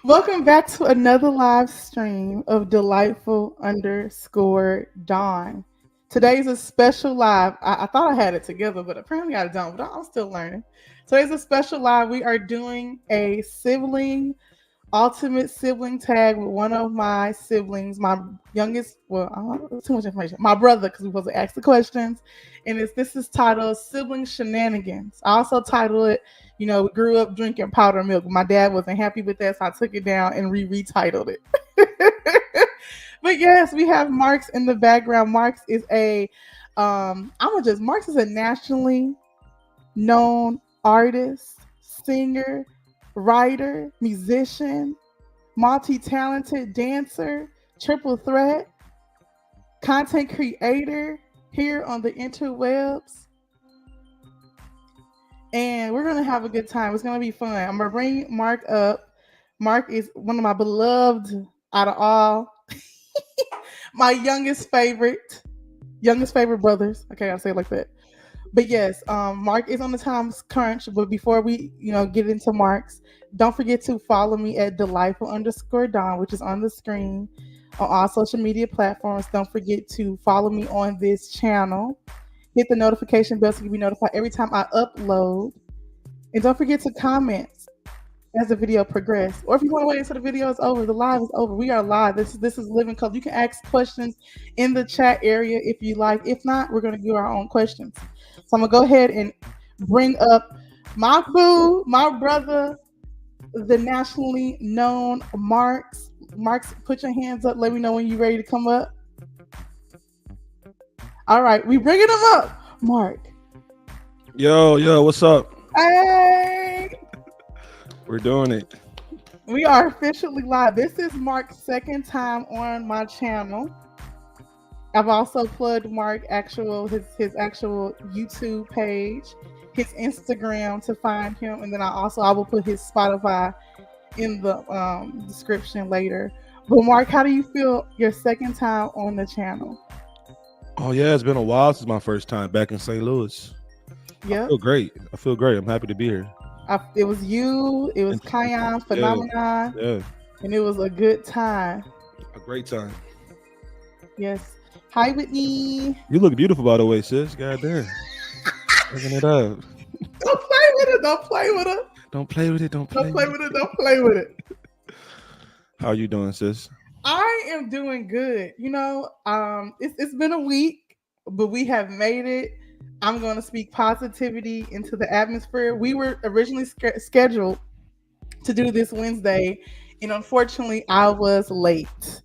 Welcome back to another live stream of Delightful underscore Dawn. Today's a special live. I thought I had it together, but apparently I don't. But I'm still learning. Today's a special live. We are doing a sibling ultimate sibling tag with one of my siblings, my youngest. Well, I don't know, too much information. My brother, because we supposed to ask the questions, and this is titled "Sibling Shenanigans." I also titled it, we grew up drinking powder milk. My dad wasn't happy with that, so I took it down and retitled it. But yes, we have Marks in the background. Marks is a nationally known artist, singer, writer, musician, multi talented dancer, triple threat, content creator here on the interwebs. And we're going to have a good time. It's going to be fun. I'm going to bring Mark up. Mark is one of my beloved out of all my youngest favorite brothers. Okay, I'll say it like that. But yes, Mark is on the time crunch. But before we, get into Mark's, don't forget to follow me at delightful underscore Dawn, which is on the screen on all social media platforms. Don't forget to follow me on this channel. Hit the notification bell so you'll be notified every time I upload. And don't forget to comment as the video progresses. Or if you want to wait until the video is over, the live is over. We are live. This is living color. You can ask questions in the chat area if you like. If not, we're going to do our own questions. So I'm going to go ahead and bring up my boo, my brother, the nationally known Marks. Marks, put your hands up. Let me know when you're ready to come up. All right, we bringing him up. Mark. Yo, what's up? Hey. We're doing it. We are officially live. This is Mark's second time on my channel. I've also plugged Mark his actual YouTube page, his Instagram to find him, and then I will put his Spotify in the description later. But Mark, how do you feel your second time on the channel? Oh yeah, it's been a while since my first time back in St. Louis. Yeah, I feel great. I'm happy to be here. It was you. It was Kion Phenomenon. Yeah. And it was a good time. A great time. Yes. Hi, Whitney. You look beautiful, by the way, sis. God damn. Looking it up. Don't play with it. Don't play with it. Don't play with it. Don't play with it. Don't play with it. How are you doing, sis? I am doing good. It's been a week, but we have made it. I'm going to speak positivity into the atmosphere. We were originally scheduled to do this Wednesday, and unfortunately, I was late,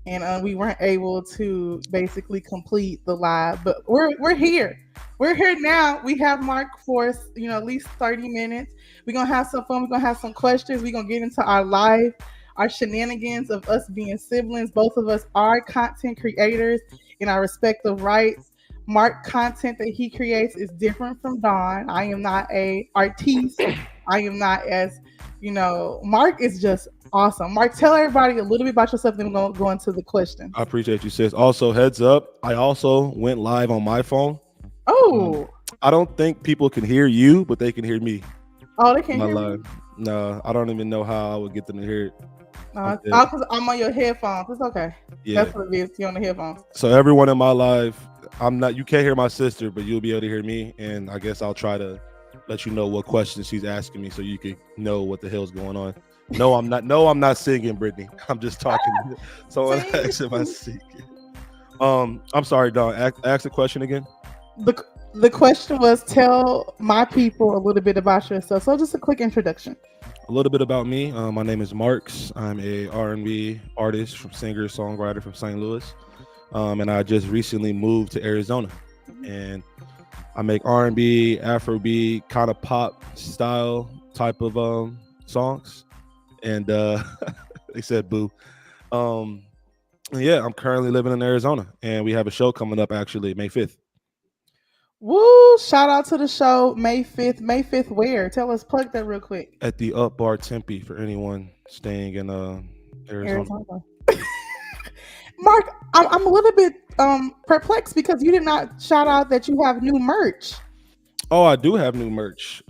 and we weren't able to basically complete the live. But we're here. We're here now. We have Mark for us, at least 30 minutes. We're gonna have some fun. We're gonna have some questions. We're gonna get into our life, our shenanigans of us being siblings. Both of us are content creators in our respective rights. Mark content that he creates is different from Dawn. I am not a artiste. I am not as, Mark is just awesome. Mark, tell everybody a little bit about yourself, then we're going to go into the questions. I appreciate you, sis. Also, heads up, I also went live on my phone. Oh. I don't think people can hear you, but they can hear me. Oh, they can't hear me? No, I don't even know how I would get them to hear it. Because I'm on your headphones. It's okay. Yeah. That's what it is. You're on the headphones. So everyone in my live, you can't hear my sister, but you'll be able to hear me. And I guess I'll try to let you know what questions she's asking me so you can know what the hell's going on. No, I'm not singing, Brittany. I'm just talking. So I'm singing. I'm sorry, Dawn. Ask the question again. The question was, tell my people a little bit about yourself. So just a quick introduction. A little bit about me. My name is Marks. I'm a R&B artist, singer, songwriter from St. Louis. And I just recently moved to Arizona. And I make R&B, Afrobeat, kind of pop style type of songs. And they said boo. Yeah, I'm currently living in Arizona. And we have a show coming up actually May 5th. Woo! Shout out to the show May 5th. May 5th where? Tell us, plug that real quick. At the Up Bar Tempe for anyone staying in Arizona. Mark, I'm a little bit perplexed because you did not shout out that you have new merch. Oh, I do have new merch.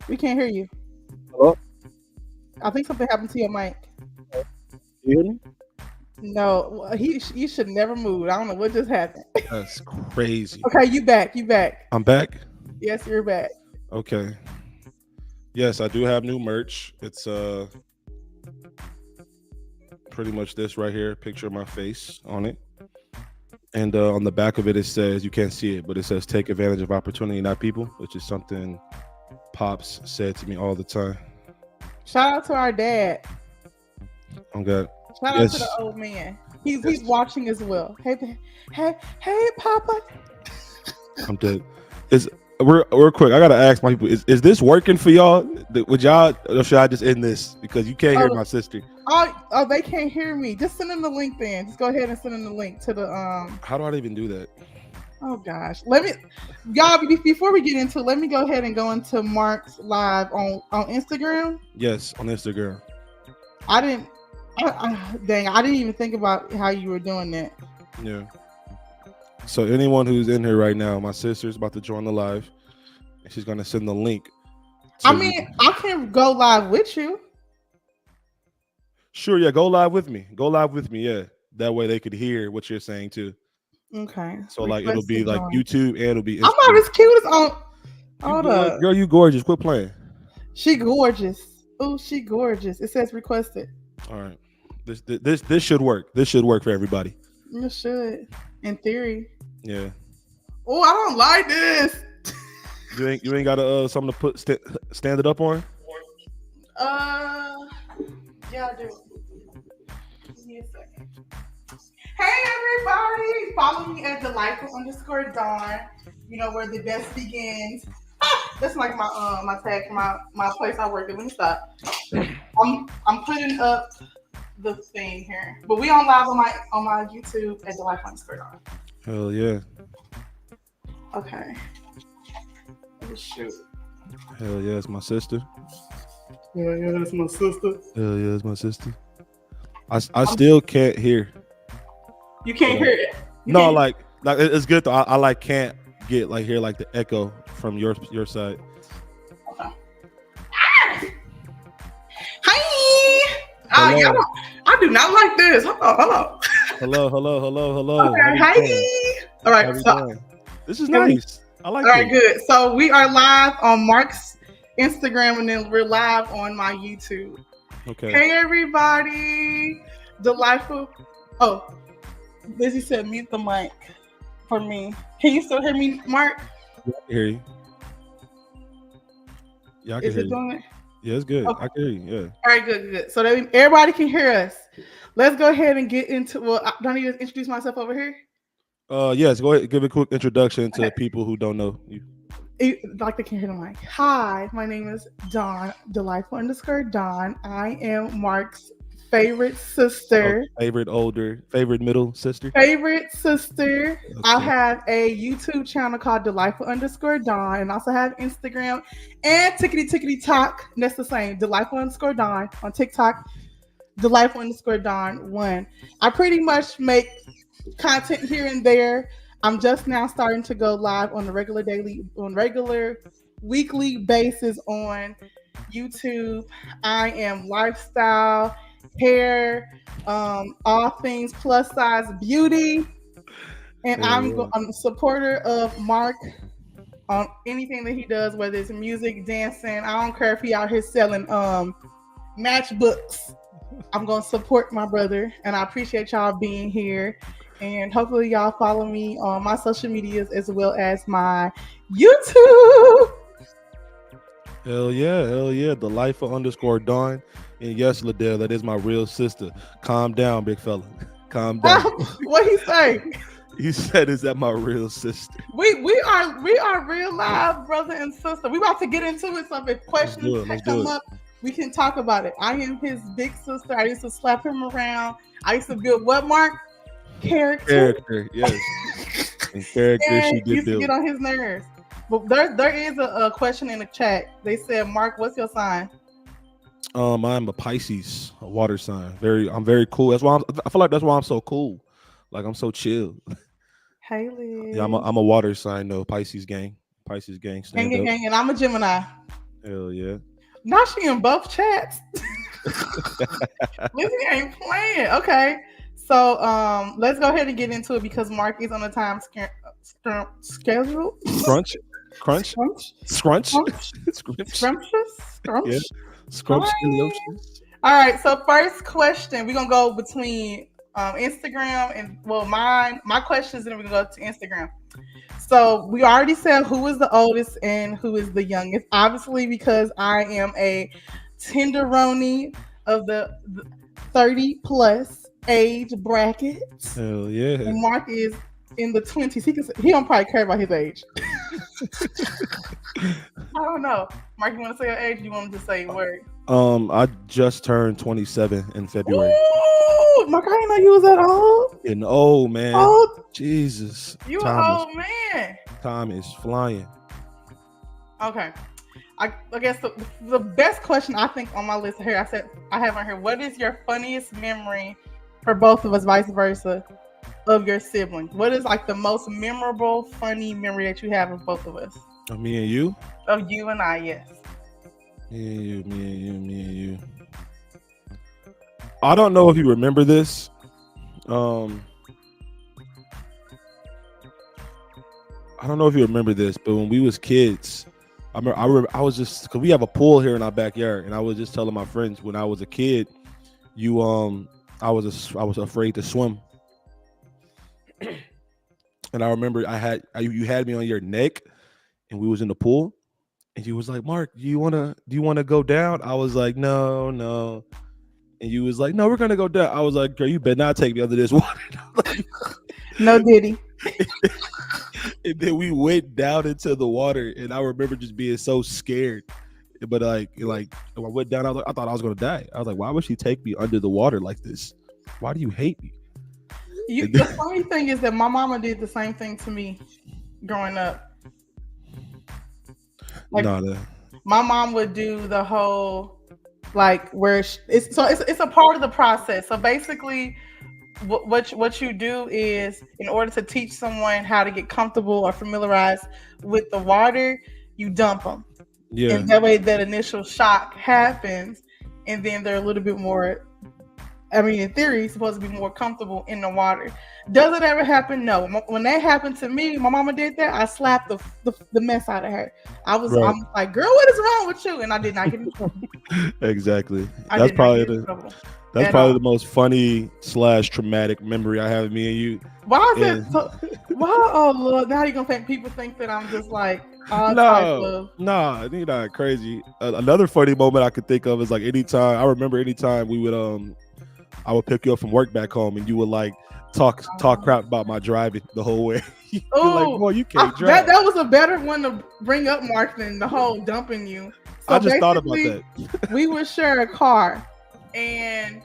We can't hear you. Hello? I think something happened to your mic. You hear me? No, you should never move. I don't know what just happened. That's crazy. Okay, you back. You back. I'm back. Yes, you're back. Okay. Yes, I do have new merch. It's pretty much this right here, picture of my face on it. And on the back of it, it says, you can't see it, but it says, take advantage of opportunity, not people, which is something Pops said to me all the time. Shout out to our dad. I'm good. Shout out to the old man. He's watching as well. Hey, Papa. I'm dead. Is real quick. I gotta ask my people: Is this working for y'all? Would y'all? Or should I just end this because you can't hear my sister? Oh, they can't hear me. Just send them the link then. Just go ahead and send them the link to the How do I even do that? Oh gosh, y'all. Before we get into it, let me go ahead and go into Mark's live on Instagram. Yes, on Instagram. I didn't even think about how you were doing that. Yeah. So anyone who's in here right now, my sister's about to join the live, and she's gonna send the link. I can go live with you. Sure, yeah, go live with me. Yeah. That way they could hear what you're saying too. Okay. So like it'll be like YouTube and it'll be Instagram. I'm not as cute as on. Hold up. Girl, you gorgeous. Quit playing. She gorgeous. Oh, she gorgeous. It says requested. All right. This should work. This should work for everybody. It should. In theory. Yeah. Oh, I don't like this. You ain't got something to put stand it up on? Yeah, I do. Give me a second. Hey everybody! Follow me at delightful_Dawn. You know where the best begins. That's like my tag for my place I work at. Let me stop. I'm putting up the thing here, but we on live on my YouTube at delightful_Dawn. Hell yeah. Okay. Oh, shoot. Hell yeah, it's my sister. Yeah, that's my sister. Hell yeah, it's my sister. I still can't hear. You can't hear it. Like it's good though. I like can't get like hear like the echo from your side. Okay. Hi. I do not like this. Hello. Okay, hi. All right. So, this is nice. I like it. All right, good. So we are live on Mark's Instagram and then we're live on my YouTube. Okay. Hey everybody. Delightful. Oh, Lizzie said mute the mic for me. Can you still hear me, Mark? Yeah, I can hear you. Yeah, I can hear you. Doing it? Yeah, it's good. Okay. I can hear you. Yeah. All right, good. So that everybody can hear us. Let's go ahead and get into. Well, do I need to introduce myself over here? Yes. Go ahead. Give a quick introduction to people who don't know you. Like they can hear the mic. Hi, my name is Dawn, delightful_Dawn. I am Mark's favorite sister. Favorite middle sister. Favorite sister. Okay. I have a YouTube channel called delightful_Dawn, and also have Instagram and tickety talk. That's the same. Delightful_Dawn on TikTok. Delightful_Dawn1. I pretty much make content here and there. I'm just now starting to go live on a regular weekly basis on YouTube. I am lifestyle, hair, all things plus size beauty, and I'm a supporter of Mark on anything that he does, whether it's music, dancing. I don't care if he out here selling matchbooks. I'm gonna support my brother, and I appreciate y'all being here. And hopefully y'all follow me on my social medias as well as my YouTube. Hell yeah. Delightful_Dawn. And yes, Liddell, that is my real sister. Calm down, big fella. Calm down. What he say? He said, "Is that my real sister?" We are real live brother and sister. We about to get into it. So if questions come up, we can talk about it. I am his big sister. I used to slap him around. I used to build what, Mark? Character, yes. And character, she did used to get on his nerves. But there is a question in the chat. They said, Mark, what's your sign? I'm a Pisces, a water sign. I'm very cool. That's why I feel like that's why I'm so cool. Like I'm so chill. Hey, Liz. Yeah, I'm a water sign though. Pisces gang. Stand gang, and I'm a Gemini. Hell yeah. Now she in both chats. Lizzie ain't playing. Okay. So let's go ahead and get into it because Mark is on a time schedule. Crunch, crunch, Scrunch, scrunch, scrunch, scrunch. scrumptious, Yeah, scrunch. All scrunch in the right. ocean. All right. So first question, we're gonna go between Instagram and my questions, and then we're gonna go to Instagram. So we already said who is the oldest and who is the youngest. Obviously, because I am a tenderoni of the 30 plus age bracket, Hell yeah. and Mark is in the 20s. He don't probably care about his age. I don't know. Mark, you want to say your age? Or you want to just say word? I just turned 27 in February. Ooh, Mark, I didn't know you was that old. And oh man, Old, Jesus, you an old man. time is flying. Okay. I guess the best question I think on my list here, I have on here, what is your funniest memory for both of us, vice versa, of your siblings? What is like the most memorable, funny memory that you have of both of us? Oh, me and you? Of you and I, yes. Me and you, me and you, me and you. I don't know if you remember this. I don't know if you remember this, but when we was kids, I remember I was just because we have a pool here in our backyard, and I was just telling my friends when I was a kid, I was afraid to swim, and I remember you had me on your neck, and we was in the pool, and you was like, Mark, do you wanna go down? I was like, no, no, and you was like, no, we're gonna go down. I was like, girl, you better not take me under this water. No diddy. And then we went down into the water, and I remember just being so scared. But like when I went down, I thought I was gonna die. I was like, why would she take me under the water like this? Why do you hate me? The funny thing is that my mama did the same thing to me growing up. Like my mom would do the whole like where it's a part of the process. So basically, what you do is in order to teach someone how to get comfortable or familiarized with the water, you dump them. Yeah. And that way that initial shock happens, and then they're a little bit more, I mean, in theory, supposed to be more comfortable in the water. Does it ever happen? No. When that happened to me, my mama did that, I slapped the mess out of her. I'm like, girl, what is wrong with you? And I did not get in trouble. Exactly. That's probably the most funny / traumatic memory I have of me and you. Why is it so, why? Oh Lord, now you're gonna people think that I'm just like no, you're not crazy. Another funny moment I could think of is like anytime we would I would pick you up from work back home, and you would like talk crap about my driving the whole way. Oh, like, boy, you can't drive. That was a better one to bring up, Mark, than the whole dumping you. So I just thought about that. We would share a car, and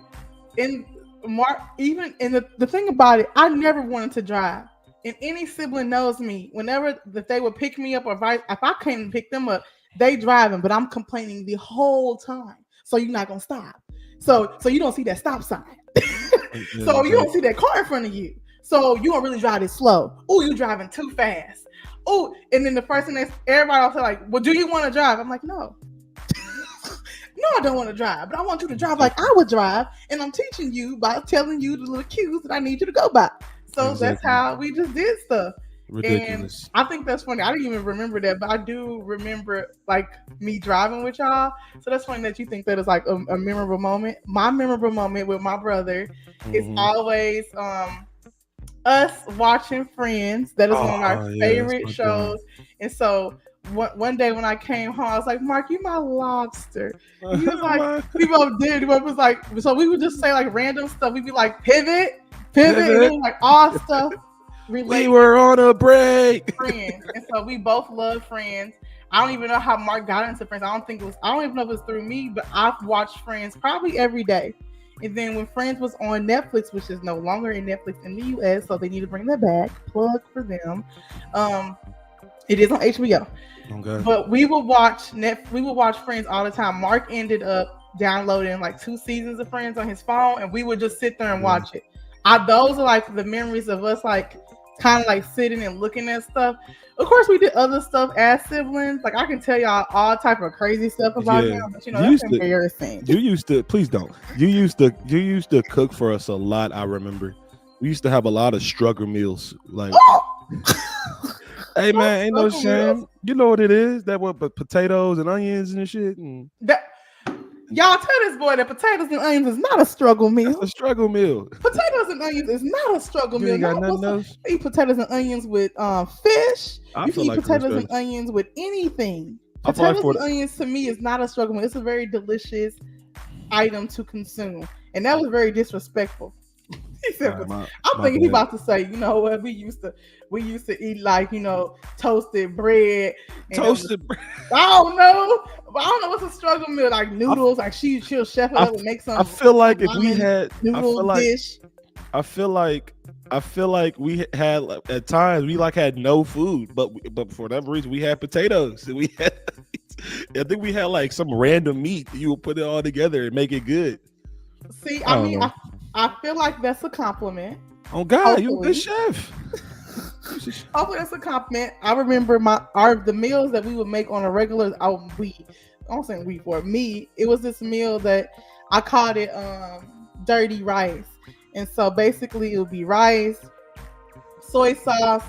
Mark, even the thing about it, I never wanted to drive. And any sibling knows me. Whenever that they would pick me up, or if I came pick them up, they driving, but I'm complaining the whole time. So you're not gonna stop. So you don't see that stop sign. So you don't see that car in front of you. So you don't really drive it slow. Oh, you driving too fast. Oh, and then the first thing everybody else like, well, do you want to drive? I'm like, no. No, I don't want to drive, but I want you to drive like I would drive, and I'm teaching you by telling you the little cues that I need you to go by. So That's how we just did stuff. Ridiculous. And I think that's funny. I didn't even remember that, but I do remember like me driving with y'all. So that's funny that you think that is like a memorable moment. My memorable moment with my brother is always us watching Friends. That is one of our favorite shows. And so one day when I came home, I was like, Mark, you my lobster. He was like, we both did. It was like, so we would just say like random stuff. We'd be like, pivot. And it was like all stuff. We were on a break. Friends. And so we both love Friends. I don't even know how Mark got into Friends. I don't even know if it was through me, but I've watched Friends probably every day. And then when Friends was on Netflix, which is no longer in Netflix in the US, so they need to bring that back. Plug for them. It is on HBO. Okay. But we would watch Friends all the time. Mark ended up downloading like 2 seasons of Friends on his phone, and we would just sit there and watch it. Those are like the memories of us like kind of like sitting and looking at stuff. Of course, we did other stuff as siblings. Like I can tell y'all all type of crazy stuff about Yeah, him, but you that's used to. embarrassing. You used to. Please don't. You used to cook for us a lot. I remember. We used to have a lot of struggle meals. Like, hey man, ain't no Struggle meals. shame. You know what it is? That what, but potatoes and onions and shit. And That y'all tell this boy that potatoes and onions is not a struggle that's meal. a struggle meal. Potatoes and onions is not a struggle You meal. ain't got Not nothing what's else. you eat potatoes and onions with fish. I You can feel eat like for the potatoes and struggle. onions with anything. I feel like Potatoes for and the. onions to me is not a struggle meal. It's a very delicious item to consume, and that was very disrespectful. He said, All right, I'm my thinking he bad. about to say, you know what, we used to eat like, toasted bread and Toasted. I don't know what's a struggle meal, like I, noodles, like she'll chef it I, up and make I some feel like if we ramen had, noodle dish. I feel like we had like, at times we like had no food, but for whatever reason we had potatoes. And we had, I think we had like some random meat. You would put it all together and make it good. See, I I don't mean, know. I feel like that's a compliment. Oh God, you a good Hopefully, chef. hopefully that's a compliment. I remember the meals that we would make on a regular. I'm saying we for me. It was this meal that I called it dirty rice, and so basically it would be rice, soy sauce,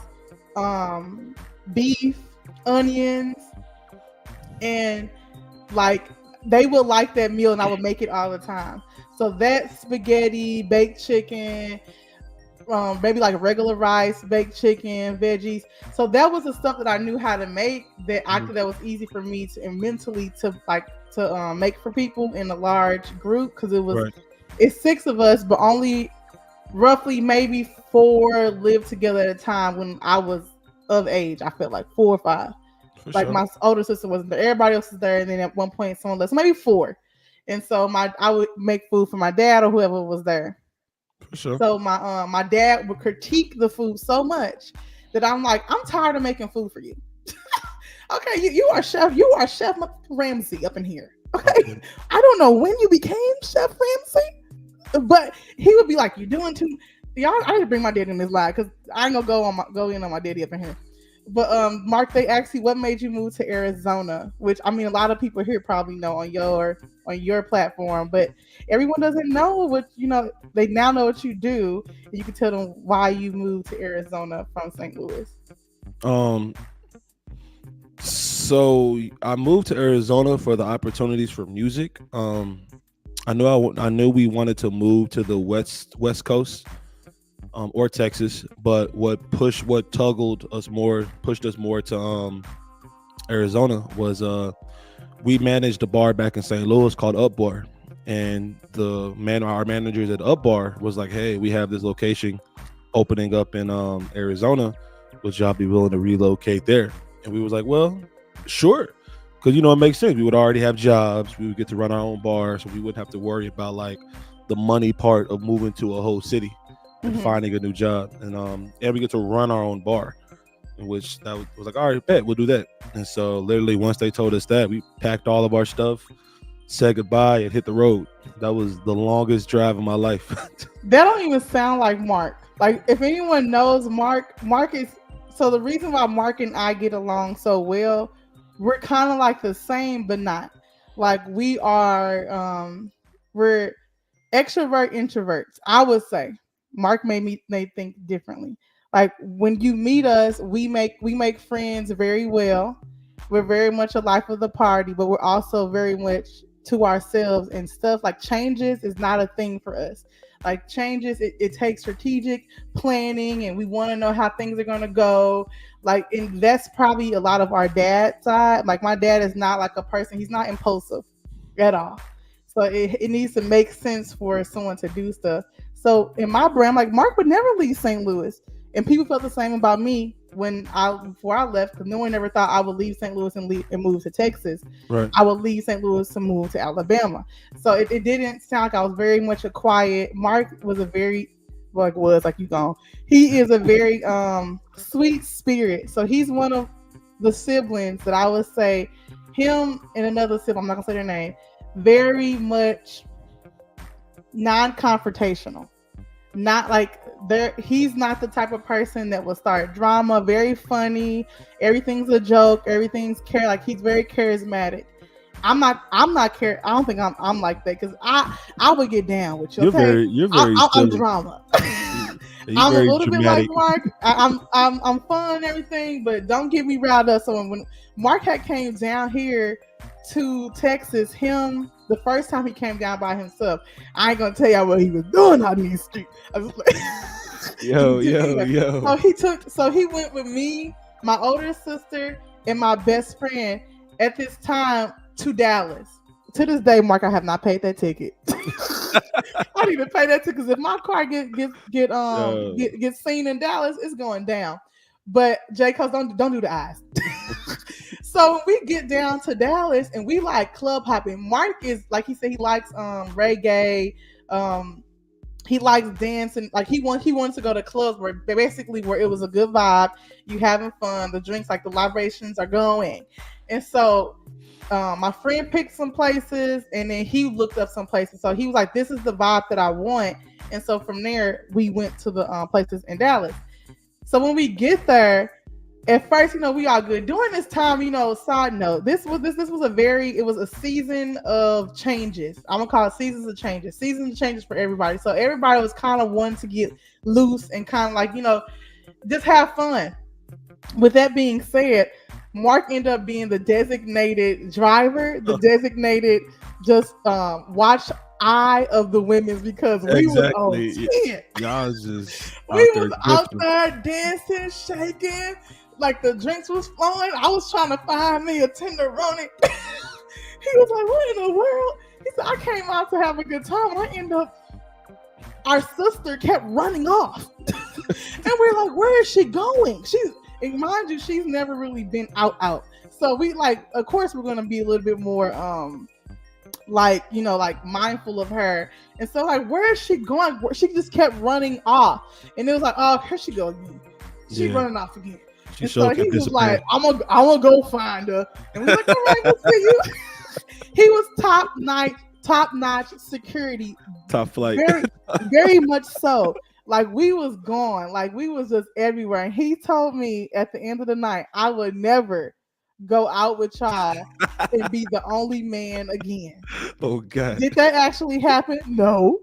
um, beef, onions, and like they would like that meal, and I would make it all the time. So that spaghetti, baked chicken, maybe like regular rice, baked chicken, veggies. So that was the stuff that I knew how to make Mhm. that was easy for me to and mentally to make for people in a large group because Right, it's six of us, but only roughly maybe four lived together at a time when I was of age. I felt like four or five. for Like sure. my older sister wasn't there, everybody else was there, and then at one point someone left, so maybe four. And so I would make food for my dad or whoever was there. For sure. So my dad would critique the food so much that I'm like, I'm tired of making food for you. Okay, you are Chef Ramsay up in here. Okay, Okay. I don't know when you became Chef Ramsay, but he would be like, "You doing too?" Y'all, I need to bring my daddy in this live because I ain't gonna go in on my daddy up in here. But Mark, they asked you what made you move to Arizona, which I mean a lot of people here probably know on your platform, but everyone doesn't know what they now know what you do. And you can tell them why you moved to Arizona from St. Louis. Um. So I moved to Arizona for the opportunities for music. I knew we wanted to move to the West Coast, or Texas, but pushed us more to Arizona was we managed a bar back in St. Louis called Up Bar, and our managers at Up Bar was like, "Hey, we have this location opening up in Arizona. Would y'all be willing to relocate there?" And we was like, "Well, sure." Because it makes sense. We would already have jobs. We would get to run our own bar, so we wouldn't have to worry about like the money part of moving to a whole city and Mm-hmm. finding a new job. And we get to run our own bar, in which that was like, all right, bet we'll do that. And so literally once they told us that, we packed all of our stuff, said goodbye, and hit the road. That was the longest drive of my life. That don't even sound like Mark. Like if anyone knows Mark is so the reason why Mark and I get along so well, we're kind of like the same, but not. Like we're extrovert introverts. I would say Mark may think differently. Like when you meet us, we make friends very well. We're very much a life of the party, but we're also very much to ourselves and stuff. Like changes is not a thing for us. Like changes, it takes strategic planning, and we want to know how things are gonna go. Like, and that's probably a lot of our dad side. Like my dad is not like a person; he's not impulsive at all. So it needs to make sense for someone to do stuff. So in my brain, I'm like Mark would never leave St. Louis, and people felt the same about me before I left, because no one ever thought I would leave St. Louis and move to Texas. Right. I would leave St. Louis to move to Alabama. So it didn't sound like I was very much a quiet. Mark was a very you gone. He is a very sweet spirit. So he's one of the siblings that I would say him and another sibling, I'm not gonna say their name, very much non-confrontational. Not like he's not the type of person that will start drama. Very funny. Everything's a joke. Everything's like he's very charismatic. I'm not care. I don't think I'm like that because I would get down with you. Okay, You're very I'm silly. drama. You're I'm a very little bit like dramatic. Mark. I'm fun and everything, but don't get me riled up. So when Mark had came down here to Texas, the first time he came down by himself, I ain't gonna tell y'all what he was doing out in these streets. I was like, Yo, yo, yo. So he went with me, my older sister, and my best friend at this time to Dallas. To this day, Mark, I have not paid that ticket. I need to pay that ticket because if my car get seen in Dallas, it's going down. But J. Cuz, don't do the eyes. So when we get down to Dallas and we like club hopping, Mark is like he said he likes reggae. He likes dancing. Like he wants to go to clubs where it was a good vibe. You having fun. The drinks, like the libations, are going. And so my friend picked some places, and then he looked up some places. So he was like, "This is the vibe that I want." And so from there, we went to the places in Dallas. So when we get there, at first, we all good. During this time, side note, this was a season of changes. I'm gonna call it seasons of changes for everybody. So everybody was kind of wanting to get loose and kind of like, just have fun. With that being said, Mark ended up being the designated driver, the designated just watch eye of the women's because we was on 10. Y'all just we was out there dancing, shaking. Like the drinks was flowing. I was trying to find me a tenderoni. He was like, "What in the world?" He said, "I came out to have a good time." And I ended up, our sister kept running off. And we're like, "Where is she going?" And mind you, she's never really been out. So we of course we're gonna be a little bit more mindful of her. And so where is she going? She just kept running off. And it was like, "Oh, here she goes again. She's running off again." And so he was like, I'm gonna go find her. And we were like, "All right, we'll see you." He was top notch security. Top flight. Very, very much so. Like we was gone. Like we was just everywhere. And he told me at the end of the night, I would never go out with y'all and be the only man again. Oh God. Did that actually happen? No.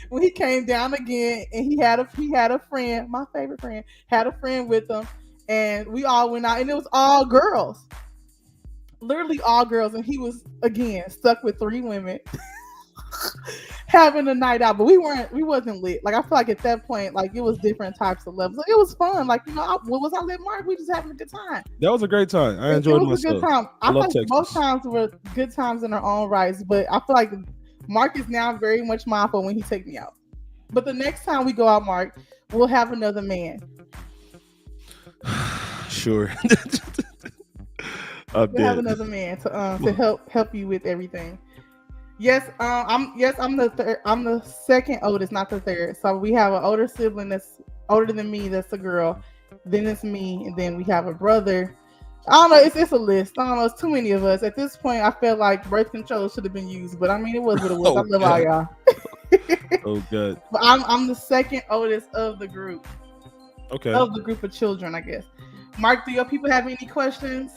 When he came down again and he had a friend, my favorite friend, had a friend with him, and we all went out, and it was all girls. Literally all girls, and he was again stuck with 3 women having a night out. But we wasn't lit. Like I feel like at that point, like it was different types of levels. Like, it was fun. Like, what was I lit, Mark? We just having a good time. That was a great time. I enjoyed myself. It was a good time. I feel like both times were good times in their own rights, but I feel like Mark is now very much mindful when he take me out. But the next time we go out, Mark, we'll have another man. Sure. We'll have another man to help you with everything. Yes, I'm the third. I'm the second oldest, not the third. So we have an older sibling that's older than me. That's a girl. Then it's me, and then we have a brother. I don't know. It's a list. I don't know. It's too many of us. At this point, I feel like birth control should have been used, but I mean, it was what it was. I love all y'all. Oh, good. But I'm the second oldest of the group. Okay. Of the group of children, I guess. Mark, do your people have any questions?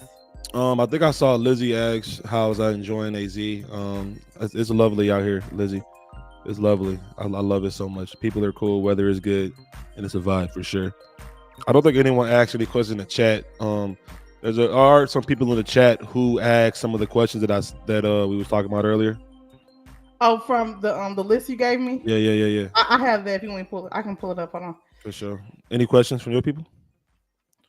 I think I saw Lizzie ask, "How was I enjoying AZ?" It's lovely out here, Lizzie. It's lovely. I love it so much. People are cool. Weather is good, and it's a vibe for sure. I don't think anyone asked any questions in the chat. There are some people in the chat who asked some of the questions that we was talking about earlier. Oh, from the list you gave me? Yeah. I have that. If you want me to pull it, I can pull it up. Hold on. For sure. Any questions from your people?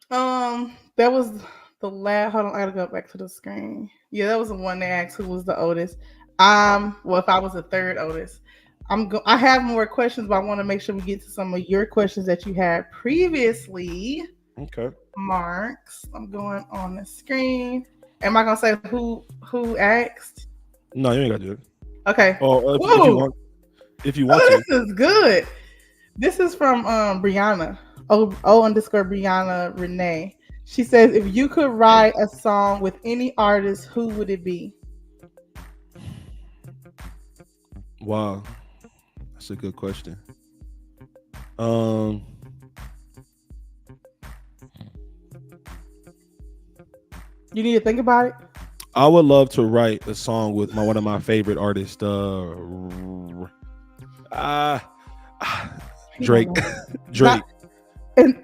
That was the last. Hold on, I gotta go back to the screen. Yeah, that was the one they asked who was the oldest. Well, if I was the third oldest, I have more questions, but I want to make sure we get to some of your questions that you had previously. Okay. Marks. I'm going on the screen. Am I gonna say who asked? No, you ain't gotta do it. Okay. Oh, if you want to. This is good. This is from Brianna. O_Brianna Renee. She says, if you could write a song with any artist, who would it be? Wow, that's a good question. Um, You need to think about it. I would love to write a song with one of my favorite artists, uh, He don't Drake. know. Drake. Not and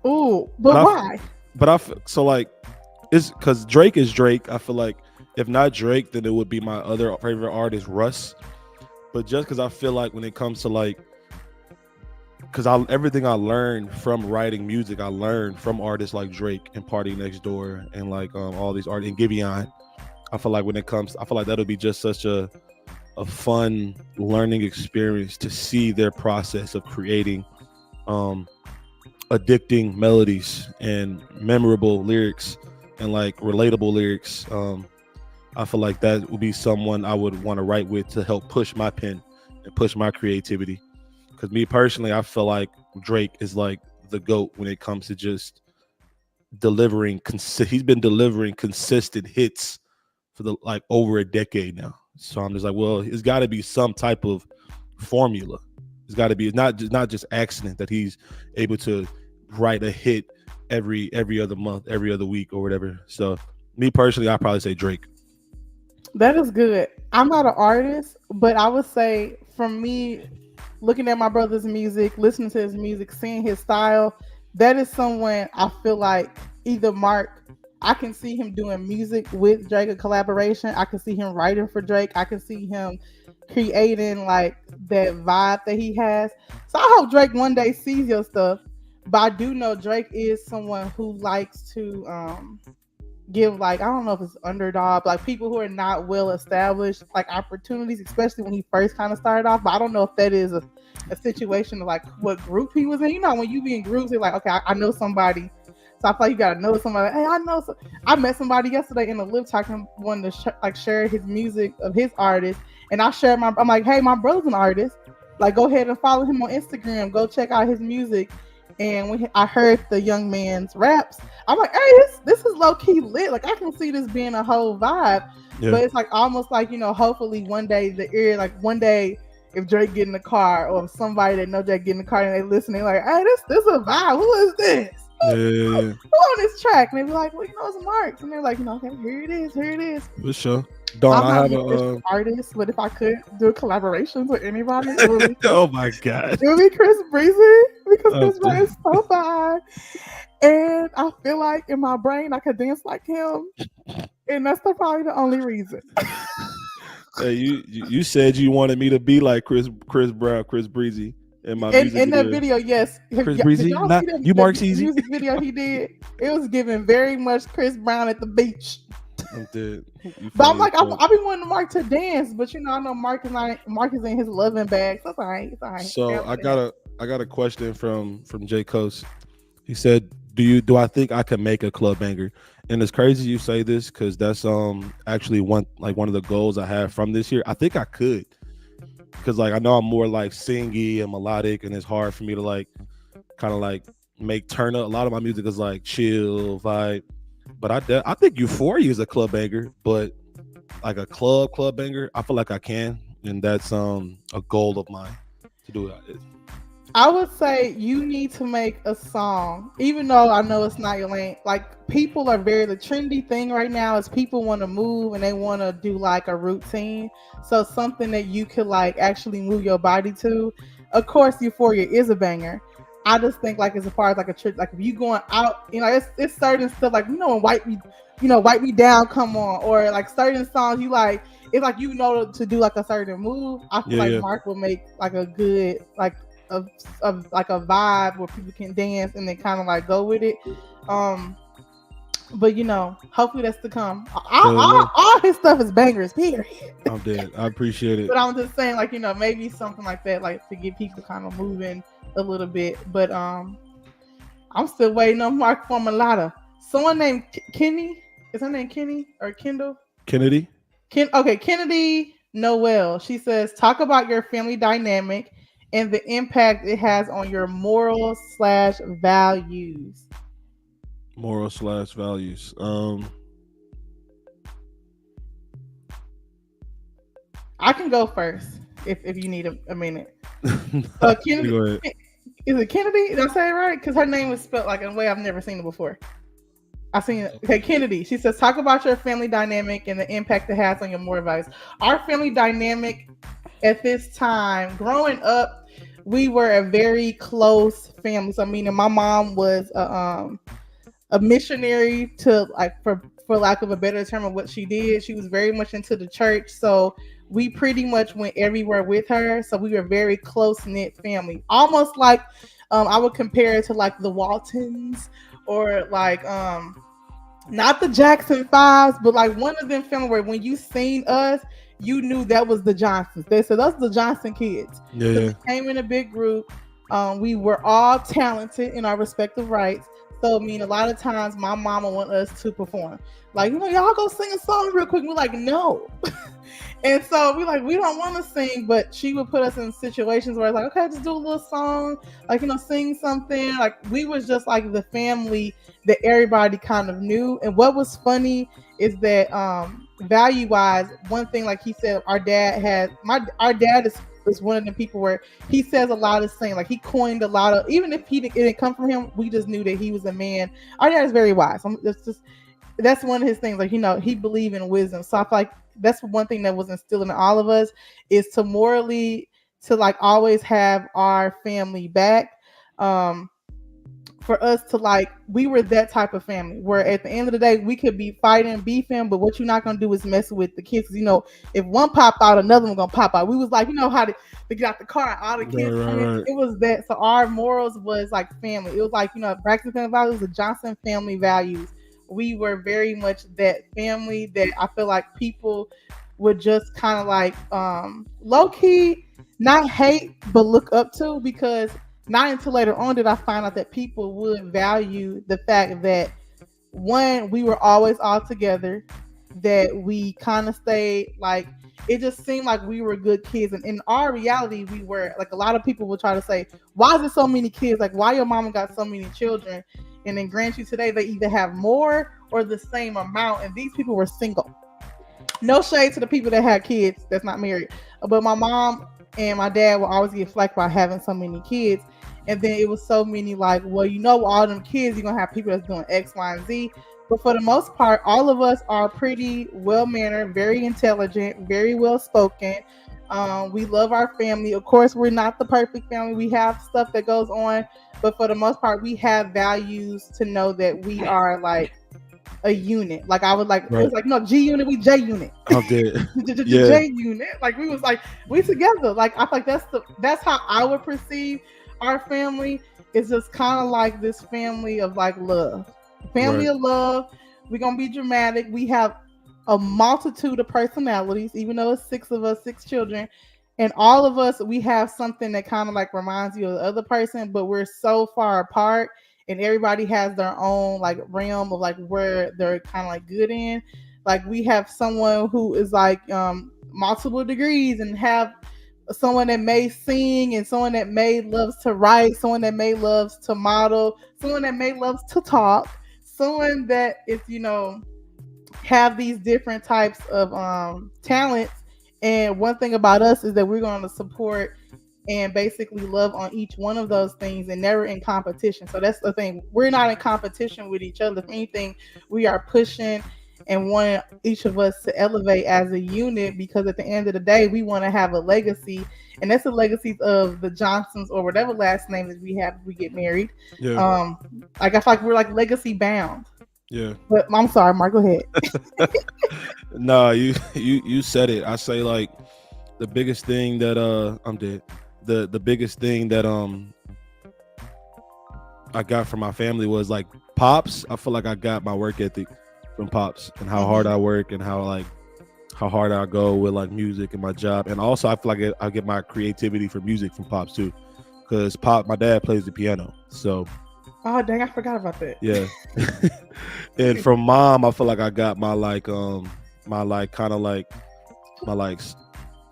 ooh, But but why? so like it's because Drake is Drake. I feel like if not Drake, then it would be my other favorite artist, Russ. But just because I feel like when it comes to like, because I everything I learned from writing music, I learned from artists like Drake and Party Next Door and like all these artists and Giveon. I feel like when it comes, I feel like that'll be just such a fun learning experience to see their process of creating um addicting melodies and memorable lyrics and like relatable lyrics. I feel like that would be someone I would want to write with to help push my pen and push my creativity. Because me personally, I feel like Drake is like the GOAT when it comes to just delivering. He's been delivering consistent hits for the like over a decade now. So I'm just like, well, it's got to be some type of formula. It's got to be. It's not just accident that he's able to write a hit every other month, every other week, or whatever. So me personally, I'd probably say Drake. That is good. I'm not an artist, but I would say from me looking at my brother's music, listening to his music, seeing his style, that is someone I feel like either Mark, I can see him doing music with Drake, a collaboration. I can see him writing for Drake. I can see him creating like that vibe that he has. So I hope Drake one day sees your stuff. But I do know Drake is someone who likes to give like I don't know if it's underdog, like people who are not well established, like opportunities, especially when he first kind of started off. But I don't know if that is a situation of like what group he was in. You know, when you be in groups, you're like, okay, I know somebody. So I feel like you gotta know somebody. Hey, I know. I met somebody yesterday in the lift talking, wanting to like share his music of his artist, and I shared my. I'm like, hey, my brother's an artist. Like, go ahead and follow him on Instagram. Go check out his music. And when I heard the young man's raps, I'm like, hey, this is low key lit. Like I can see this being a whole vibe. Yeah, But it's like almost like, hopefully one day like one day if Drake get in the car or if somebody that know Drake get in the car and they listening, like, hey, this a vibe. Who is this? yeah, yeah, yeah. Who on this track? And they be like, well, it's Marks. And they're like, okay, here it is. For sure. Dawn, I'm I not have an official a. artist, but if I could do collaborations with anybody, it would be Oh my god. it would be Chris Breezy because I'm Chris Brown dead. is so fine. And I feel like in my brain I could dance like him. And that's probably the only reason. Hey, you said you wanted me to be like Chris Brown, Chris Breezy in my And music in that video. video, yes. Chris Did Breezy, y'all not see you, Mark's the easy. music video he did? It was giving very much Chris Brown at the beach. I'm dead. You But I'm funny as like, fuck. I be wanting Mark to dance, but I know Mark is in his loving bag. So it's all right. It's all right. So They'll let it happen. I got a question from Jay Coast. He said, do I think I can make a club banger?" And it's crazy you say this because that's actually one of the goals I have from this year. I think I could because like I know I'm more like singy and melodic, and it's hard for me to like kind of like make turn up. A lot of my music is like chill vibe, but I think Euphoria is a club banger, but like a club banger, I feel like I can, and that's a goal of mine to do it. I would say you need to make a song, even though I know it's not your lane. Like people are the trendy thing right now is people want to move and they want to do like a routine. So something that you could like actually move your body to. Of course, Euphoria is a banger. I just think like as far as like a trip, like if you going out, it's certain stuff like when wipe me down, come on, or like certain songs you like. It's like to do like a certain move. I feel Yeah, like yeah. Mark will make like a good like of like a vibe where people can dance and they kind of like go with it. But hopefully that's to come. Hell yeah. All his stuff is bangers, period. I'm dead. I appreciate it. But I'm just saying, like maybe something like that, like to get people kind of moving a little bit. But I'm still waiting on Mark Formulata. Someone named Kenny, is her name Kenny or Kendall? Kennedy. Okay, Kennedy Noel. She says, talk about your family dynamic and the impact it has on your morals/values. Moral/values. I can go first if you need a minute. Go Kennedy, ahead. Is it Kennedy? Did I say it right? Because her name was spelled like in a way I've never seen it before. I seen it. Okay, Kennedy. She says, talk about your family dynamic and the impact it has on your moral values. Our family dynamic at this time, growing up, we were a very close family. So, meaning my mom was a missionary to like for lack of a better term of what she did. She was very much into the church. So we pretty much went everywhere with her. So we were a very close knit family. Almost like I would compare it to like the Waltons or like not the Jackson Fives, but like one of them family where when you seen us, you knew that was the Johnsons. They said that's the Johnson kids. Yeah, So yeah. we came in a big group. We were all talented in our respective rights. So I mean, a lot of times my mama want us to perform. Like, y'all go sing a song real quick. We're like, no. And so we like, we don't want to sing, but she would put us in situations where it's like, okay, just do a little song, like, sing something. Like we was just like the family that everybody kind of knew. And what was funny is that value wise, one thing, like he said, our dad our dad is one of the people where he says a lot of things. Like he coined a lot of, even if it didn't come from him, we just knew that he was a man. Our dad is very wise. That's one of his things. Like, he believed in wisdom. So I feel like that's one thing that was instilled in all of us is to morally, to like always have our family back. For us to like, we were that type of family where at the end of the day we could be fighting, beefing, but what you're not gonna do is mess with the kids. If one pop out, another one gonna pop out. We was like, how to get out the car, all the kids. Right. It was that. So our morals was like family. It was like, Braxton family values, the Johnson family values. We were very much that family that I feel like people would just kind of like low key not hate but look up to, because not until later on did I find out that people would value the fact that, one, we were always all together, that we kind of stayed like, it just seemed like we were good kids. And in our reality, we were like, a lot of people will try to say, why is there so many kids? Like, why your mama got so many children? And then grant you today, they either have more or the same amount. And these people were single. No shade to the people that had kids that's not married. But my mom and my dad will always get flack by having so many kids. And then it was so many like, well, all them kids, you're going to have people that's doing X, Y, and Z. But for the most part, all of us are pretty well-mannered, very intelligent, very well-spoken. We love our family. Of course, we're not the perfect family. We have stuff that goes on. But for the most part, we have values to know that we are like a unit. Like I was like, right. It was like, no, G unit, we J unit. I'm dead. J unit. Like we was like, we together. Like I feel like that's how I would perceive our family. Is just kind of like this family of like love. Family of love. We're gonna be dramatic. We have a multitude of personalities, even though it's 6 of us, 6 children. And all of us, we have something that kind of like reminds you of the other person, but we're so far apart, and everybody has their own like realm of like where they're kind of like good in. Like we have someone who is like multiple degrees, and have someone that may sing, and someone that may loves to write, someone that may loves to model, someone that may loves to talk, someone that is, have these different types of talents. And one thing about us is that we're going to support and basically love on each one of those things, and never in competition. So that's the thing. We're not in competition with each other. If anything, we are pushing and wanting each of us to elevate as a unit, because at the end of the day, we want to have a legacy. And that's the legacy of the Johnsons, or whatever last name that we have if we get married. Yeah. I feel like we're like legacy bound. Yeah. But I'm sorry, Mark, go ahead. No, you said it. I say like the biggest thing that I'm dead. The biggest thing that I got from my family was like Pops. I feel like I got my work ethic from Pops, and how hard I work, and how hard I go with like music and my job. And also I feel like I get my creativity for music from Pops too, because my dad plays the piano. So oh dang, I forgot about that. Yeah. And from Mom, I feel like I got my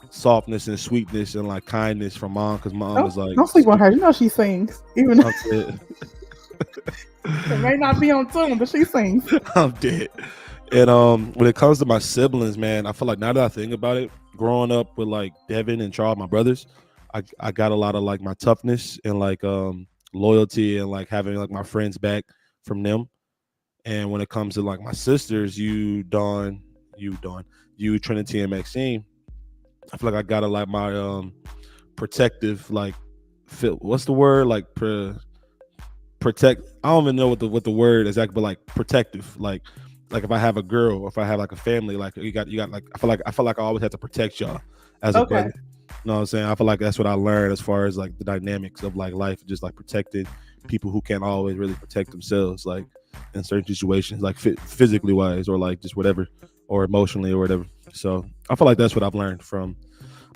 softness and sweetness and like kindness from Mom, because Mom is like, don't sleep on her. She sings, even though it may not be on tune, but she sings. I'm dead. And when it comes to my siblings, man, I feel like now that I think about it, growing up with like Devin and Charles, my brothers, I got a lot of like my toughness and like loyalty and like having like my friends back from them. And when it comes to like my sisters, you Trinity and Maxine, I feel like I got to like my protective like what's the word like protect. I don't even know what the word exactly, but like protective, like if I have a girl or if I have like a family, like you got like I feel like I always have to protect y'all as a Okay. brother. You know what I'm saying? I feel like that's what I learned as far as like the dynamics of like life, just like protecting people who can't always really protect themselves, like in certain situations, like physically wise or like just whatever, or emotionally or whatever. So I feel like that's what I've learned from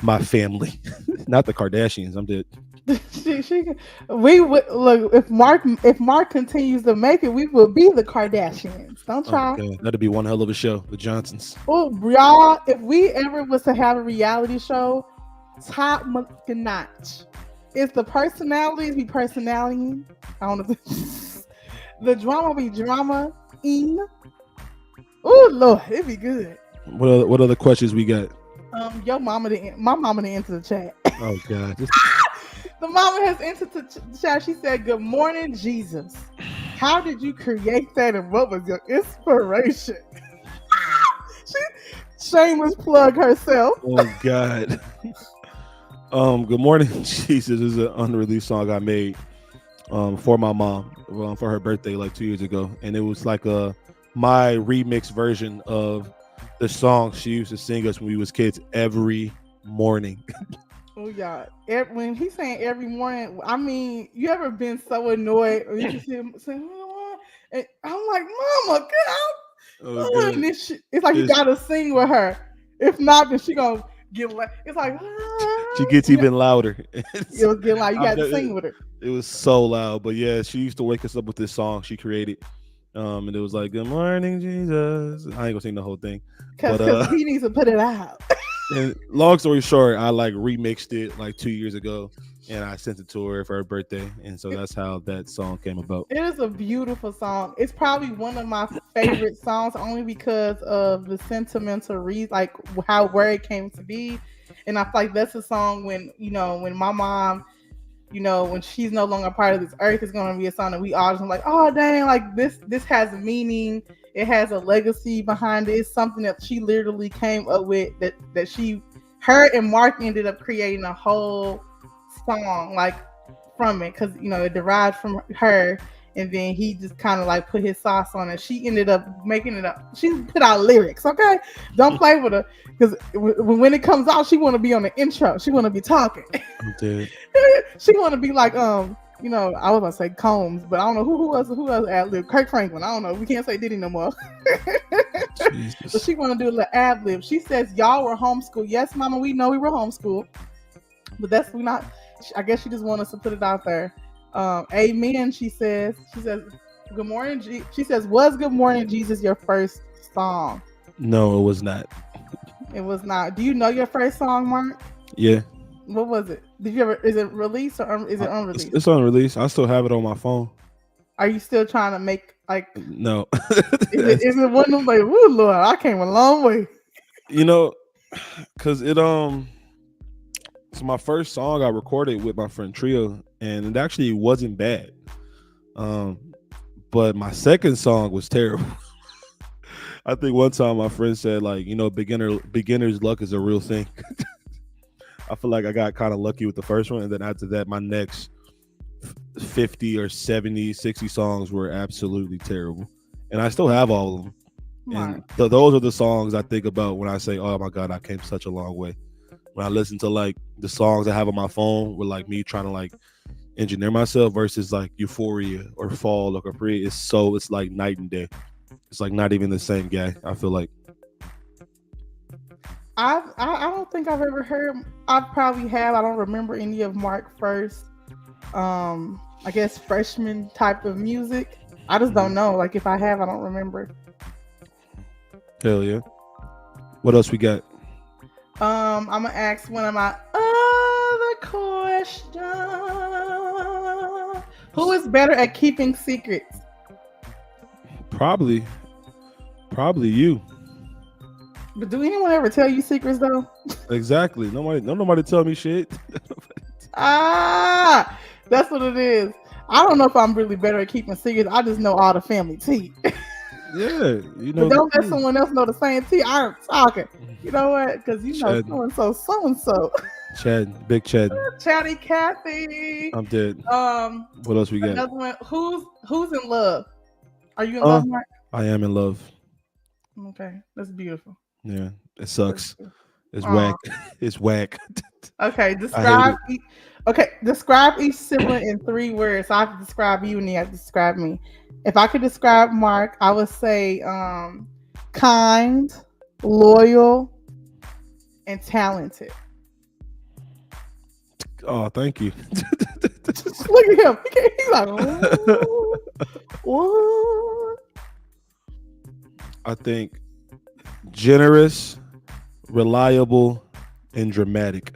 my family, not the Kardashians. I'm dead. she, we would look if Mark continues to make it, we will be the Kardashians. Don't Oh try. god, that'd be one hell of a show, the Johnsons. Oh, y'all, if we ever was to have a reality show, top notch. It's the personalities be personality. I don't know. The drama be drama. Oh Lord, it'd be good. What other questions we got? Your mama didn't. My mama didn't enter the chat. Oh god, The mama has entered the chat. She said, "Good morning, Jesus. How did you create that, and what was your inspiration?" She shameless plug herself. oh god. Good morning, Jesus is an unreleased song I made for my mom for her birthday like 2 years ago, and it was like my remix version of the song she used to sing us when we was kids every morning. Oh yeah. When he's saying every morning, I mean, you ever been so annoyed or you just hear him saying, "Oh," and I'm like, "Mama, get out." Oh Oh, and god, it's like you it's, gotta sing with her. If not, then she gonna get like it's like she gets you even louder. was getting like you I've got to never- sing with her. it was so loud, but yeah, she used to wake us up with this song she created. And it was like, "Good morning, Jesus." I ain't gonna sing the whole thing, Cause but cause he needs to put it out. and long story short, I like remixed it like 2 years ago, and I sent it to her for her birthday, and so that's how that song came about. It is a beautiful song. It's probably one of my favorite songs only because of the sentimental reason, like how where it came to be. And I feel like that's a song when my mom, when she's no longer part of this earth, is gonna be a song that we all just like, oh dang, like this has a meaning. It has a legacy behind it. It's something that she literally came up with her and Mark ended up creating a whole song like from it because it derived from her, and then he just kind of like put his sauce on it. She ended up making it up. She put out lyrics. Okay, don't play with her because when it comes out, she want to be on the intro. She want to be talking. I'm dead. She want to be like I was gonna say Combs, but I don't know who else ad lib. Kirk Franklin. I don't know. We can't say Diddy no more. So she want to do a little ad lib. She says y'all were homeschooled. Yes, Mama, we know we were homeschooled, but we not. I guess she just want us to put it out there. Amen. She says. Good morning. She says, was Good Morning Jesus your first song? No, it was not. It was not. Do you know your first song, Mark? Yeah. What was it? Did you ever? Is it released or is it unreleased? It's unreleased. I still have it on my phone. Are you still trying to make like? No. Is it one of them like? Woo, Lord, I came a long way. Because it's my first song I recorded with my friend Trio, and it actually wasn't bad. But my second song was terrible. I think one time my friend said like, beginner's luck is a real thing. I feel like I got kind of lucky with the first one, and then after that, my next 50 or 70, 60 songs were absolutely terrible, and I still have all of them. And those are the songs I think about when I say, "Oh my God, I came such a long way." When I listen to like the songs I have on my phone with like me trying to like engineer myself versus like Euphoria or Fall or Capri, it's like night and day. It's like not even the same guy. I feel like. I don't think I've ever heard. I probably have. I don't remember any of Mark first. I guess freshman type of music. I just don't know. Like if I have, I don't remember. Hell yeah. What else we got? I'm gonna ask one of my other questions. Who is better at keeping secrets? Probably you. But do anyone ever tell you secrets though? Exactly. Nobody tell me shit. Ah, that's what it is. I don't know if I'm really better at keeping secrets. I just know all the family tea. Yeah, you But know the don't let tea. someone else know the same tea I'm talking. You know what? Because you know Chad, so and so. Chad, big Chad. Chatty Cathy. I'm dead. Um, What else we got? Another one. Who's in love? Are you in Uh, love, Mark? I am in love. Okay, that's beautiful. Yeah, it That's sucks. beautiful. It's Aw. whack. It's whack. Okay, I hate it. describe each sibling in 3 words. So I have to describe you and you have to describe me. If I could describe Mark, I would say kind, loyal, and talented. Oh, thank you. Look at him. He's like, "Ooh, what?" I think generous, reliable, and dramatic.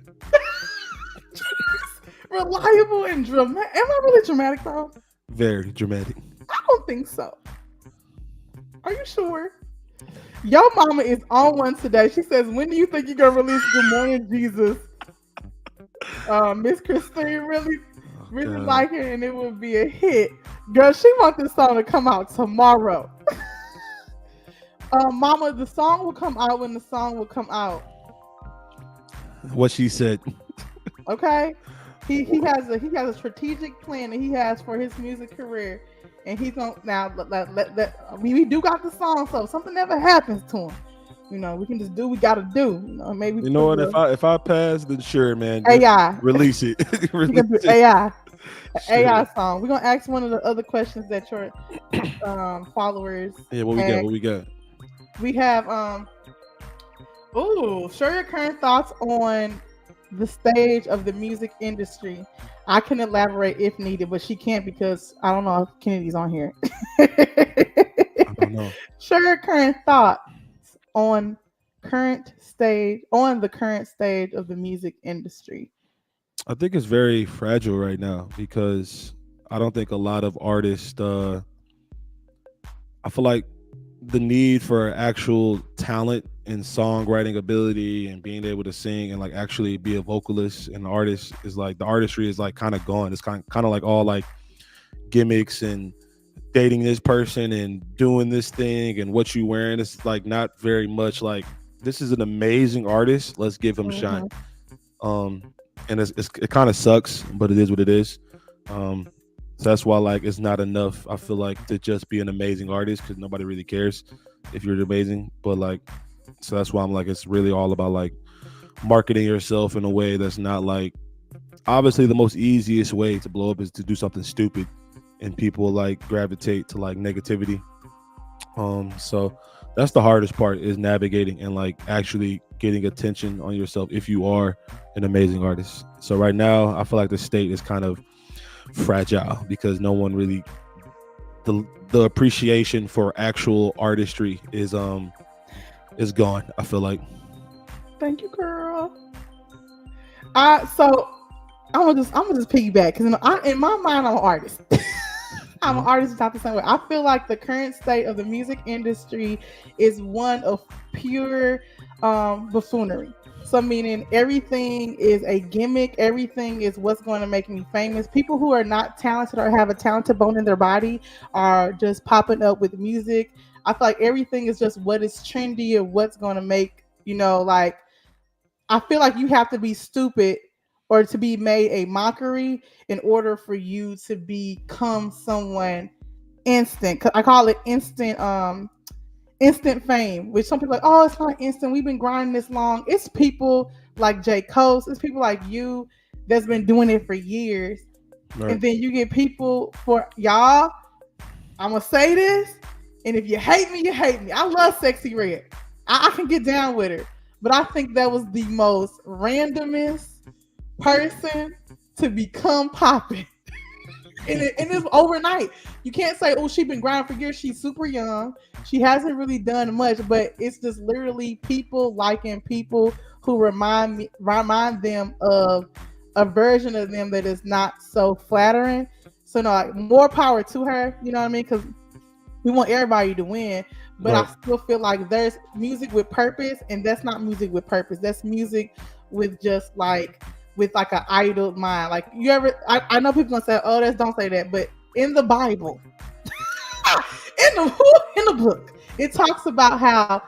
Reliable and dramatic. Am I really dramatic though? Very dramatic. I don't think so. Are you sure? Your mama is on one today. She says, "When do you think you're gonna release Good Morning Jesus?" Miss Christine Oh, really God. like it, and it would be a hit. Girl, she wants this song to come out tomorrow. Mama, the song will come out when the song will come out. What she said. Okay, he has a strategic plan that he has for his music career, and he's on now. We do got the song, so if something ever happens to him, we can just do what we gotta do. Maybe You know what? If I pass, then sure, man. Just AI. release it. We Release can do it. AI. Shit. AI song. We're gonna ask one of the other questions that your followers. Yeah, what we got? What we got? We have share your current thoughts on the stage of the music industry. I can elaborate if needed, but she can't because I don't know if Kennedy's on here. I don't know. Share your current thoughts on the current stage of the music industry. I think it's very fragile right now because I don't think a lot of artists. I feel like the need for actual talent and songwriting ability and being able to sing and like actually be a vocalist and artist is like the artistry is like kind of gone. It's kind of like all like gimmicks and dating this person and doing this thing and what you wearing. It's like not very much like this is an amazing artist. Let's give him a shine. Mhm. Um, and it kind of sucks, but it is what it is. So that's why like it's not enough. I feel like to just be an amazing artist because nobody really cares if you're amazing. But like, so that's why I'm like it's really all about like marketing yourself in a way that's not like obviously the most easiest way to blow up is to do something stupid, and people like gravitate to like negativity. So that's the hardest part is navigating and like actually getting attention on yourself if you are an amazing artist. So right now, I feel like the state is kind of fragile because no one really the appreciation for actual artistry is gone. I feel like. Thank you, girl. So I'm gonna just piggyback because in my mind I'm an artist. I'm an artist not the same way. I feel like the current state of the music industry is one of pure buffoonery. So meaning everything is a gimmick, everything is what's going to make me famous. People who are not talented or have a talented bone in their body are just popping up with music. I feel like everything is just what is trendy or what's going to make, like I feel like you have to be stupid or to be made a mockery in order for you to become someone instant. I call it instant fame, which some people are like, oh, it's not instant. We've been grinding this long. It's people like J. Cole, it's people like you that's been doing it for years. Right. And then you get people for y'all. I'm gonna say this, and if you hate me, you hate me. I love Sexy Red. I can get down with her. But I think that was the most randomest person to become popping. And it's overnight. You can't say, oh, she's been grinding for years. She's super young. She hasn't really done much, but it's just literally people liking people who remind them of a version of them that is not so flattering. So no, like, more power to her. You know what I mean? Because we want everybody to win. But Right. I still feel like there's music with purpose, and that's not music with purpose. That's music with just like with like an idle mind. Like you ever, I know people gonna say, "Oh, that's don't say that," but in the Bible, in the book, it talks about how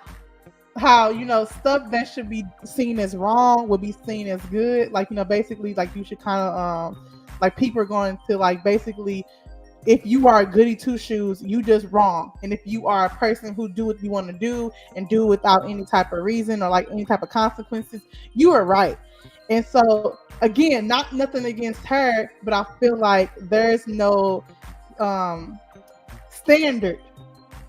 stuff that should be seen as wrong will be seen as good. Like basically, like you should kind of like people are going to like basically if you are a goody two shoes, you just wrong. And if you are a person who do what you want to do and do without any type of reason or like any type of consequences, you are right. And so again, not nothing against her, but I feel like there's no um standard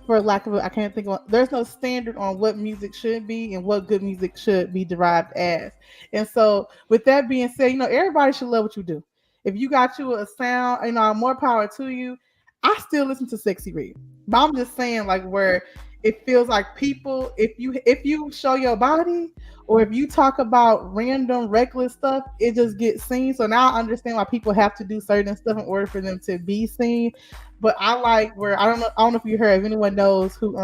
for lack of I can't think of there's no standard on what music should be and what good music should be derived as. And so with that being said, everybody should love what you do. If you got you a sound, more power to you. I still listen to Sexy Red. But I'm just saying like where it feels like people if you show your body or if you talk about random reckless stuff, it just gets seen. So now I understand why people have to do certain stuff in order for them to be seen. But I like where I don't know if you heard if anyone knows who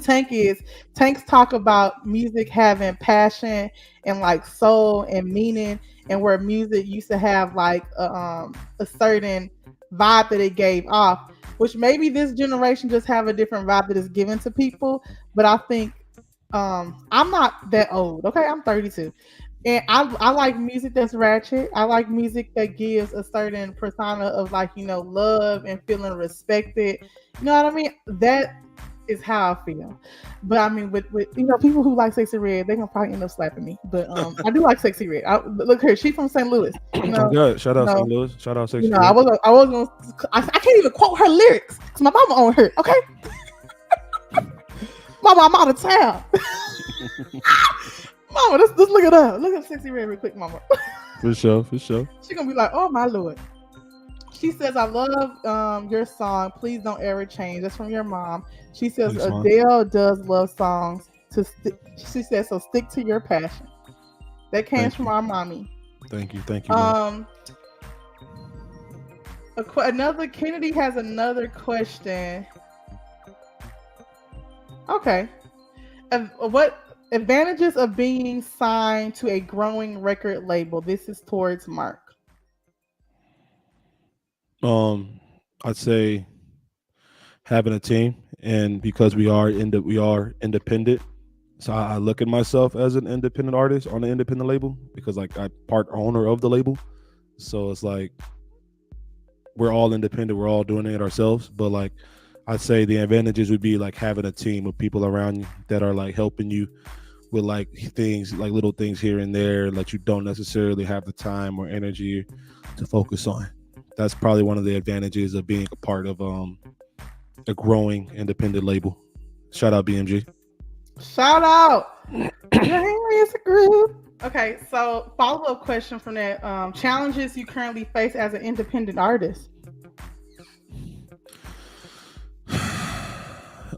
Tank is. Tanks talk about music having passion and like soul and meaning, and where music used to have like a certain vibe that it gave off, which maybe this generation just have a different vibe that is given to people. But I think I'm not that old. Okay, I'm 32. And I like music that's ratchet. I like music that gives a certain persona of like, love and feeling respected. You know what I mean? That is how I feel. But I mean, with people who like Sexy Red, they gonna probably end up slapping me. But I do like Sexy Red. Look her, she's from St. Louis. Oh God! Shout You out St. know, Louis. Shout out Sexy I Red. was gonna. I can't even quote her lyrics because my mama on her. Okay, mama, I'm out of town. Mama, let's look it up. Look up Sexy Red real quick, mama. For sure, for sure. She gonna be like, oh my lord. She says, I love your song. Please don't ever change. That's from your mom. She says Thanks, Mom. Adele does love songs. She says so. Stick to your passion. That came Thank from you. our mommy. Thank you, Mom. Another Kennedy has another question. Okay. What advantages of being signed to a growing record label? This is towards Mark. I'd say having a team, and because we are independent, so I look at myself as an independent artist on an independent label because like I'm part owner of the label. So it's like we're all independent, we're all doing it ourselves. But like I'd say the advantages would be like having a team of people around you that are like helping you with like things like little things here and there that you don't necessarily have the time or energy to focus on. That's probably one of the advantages of being a part of a growing independent label. Shout out BMG. Shout out. It's a group. Okay, so follow up question from that. Challenges you currently face as an independent artist.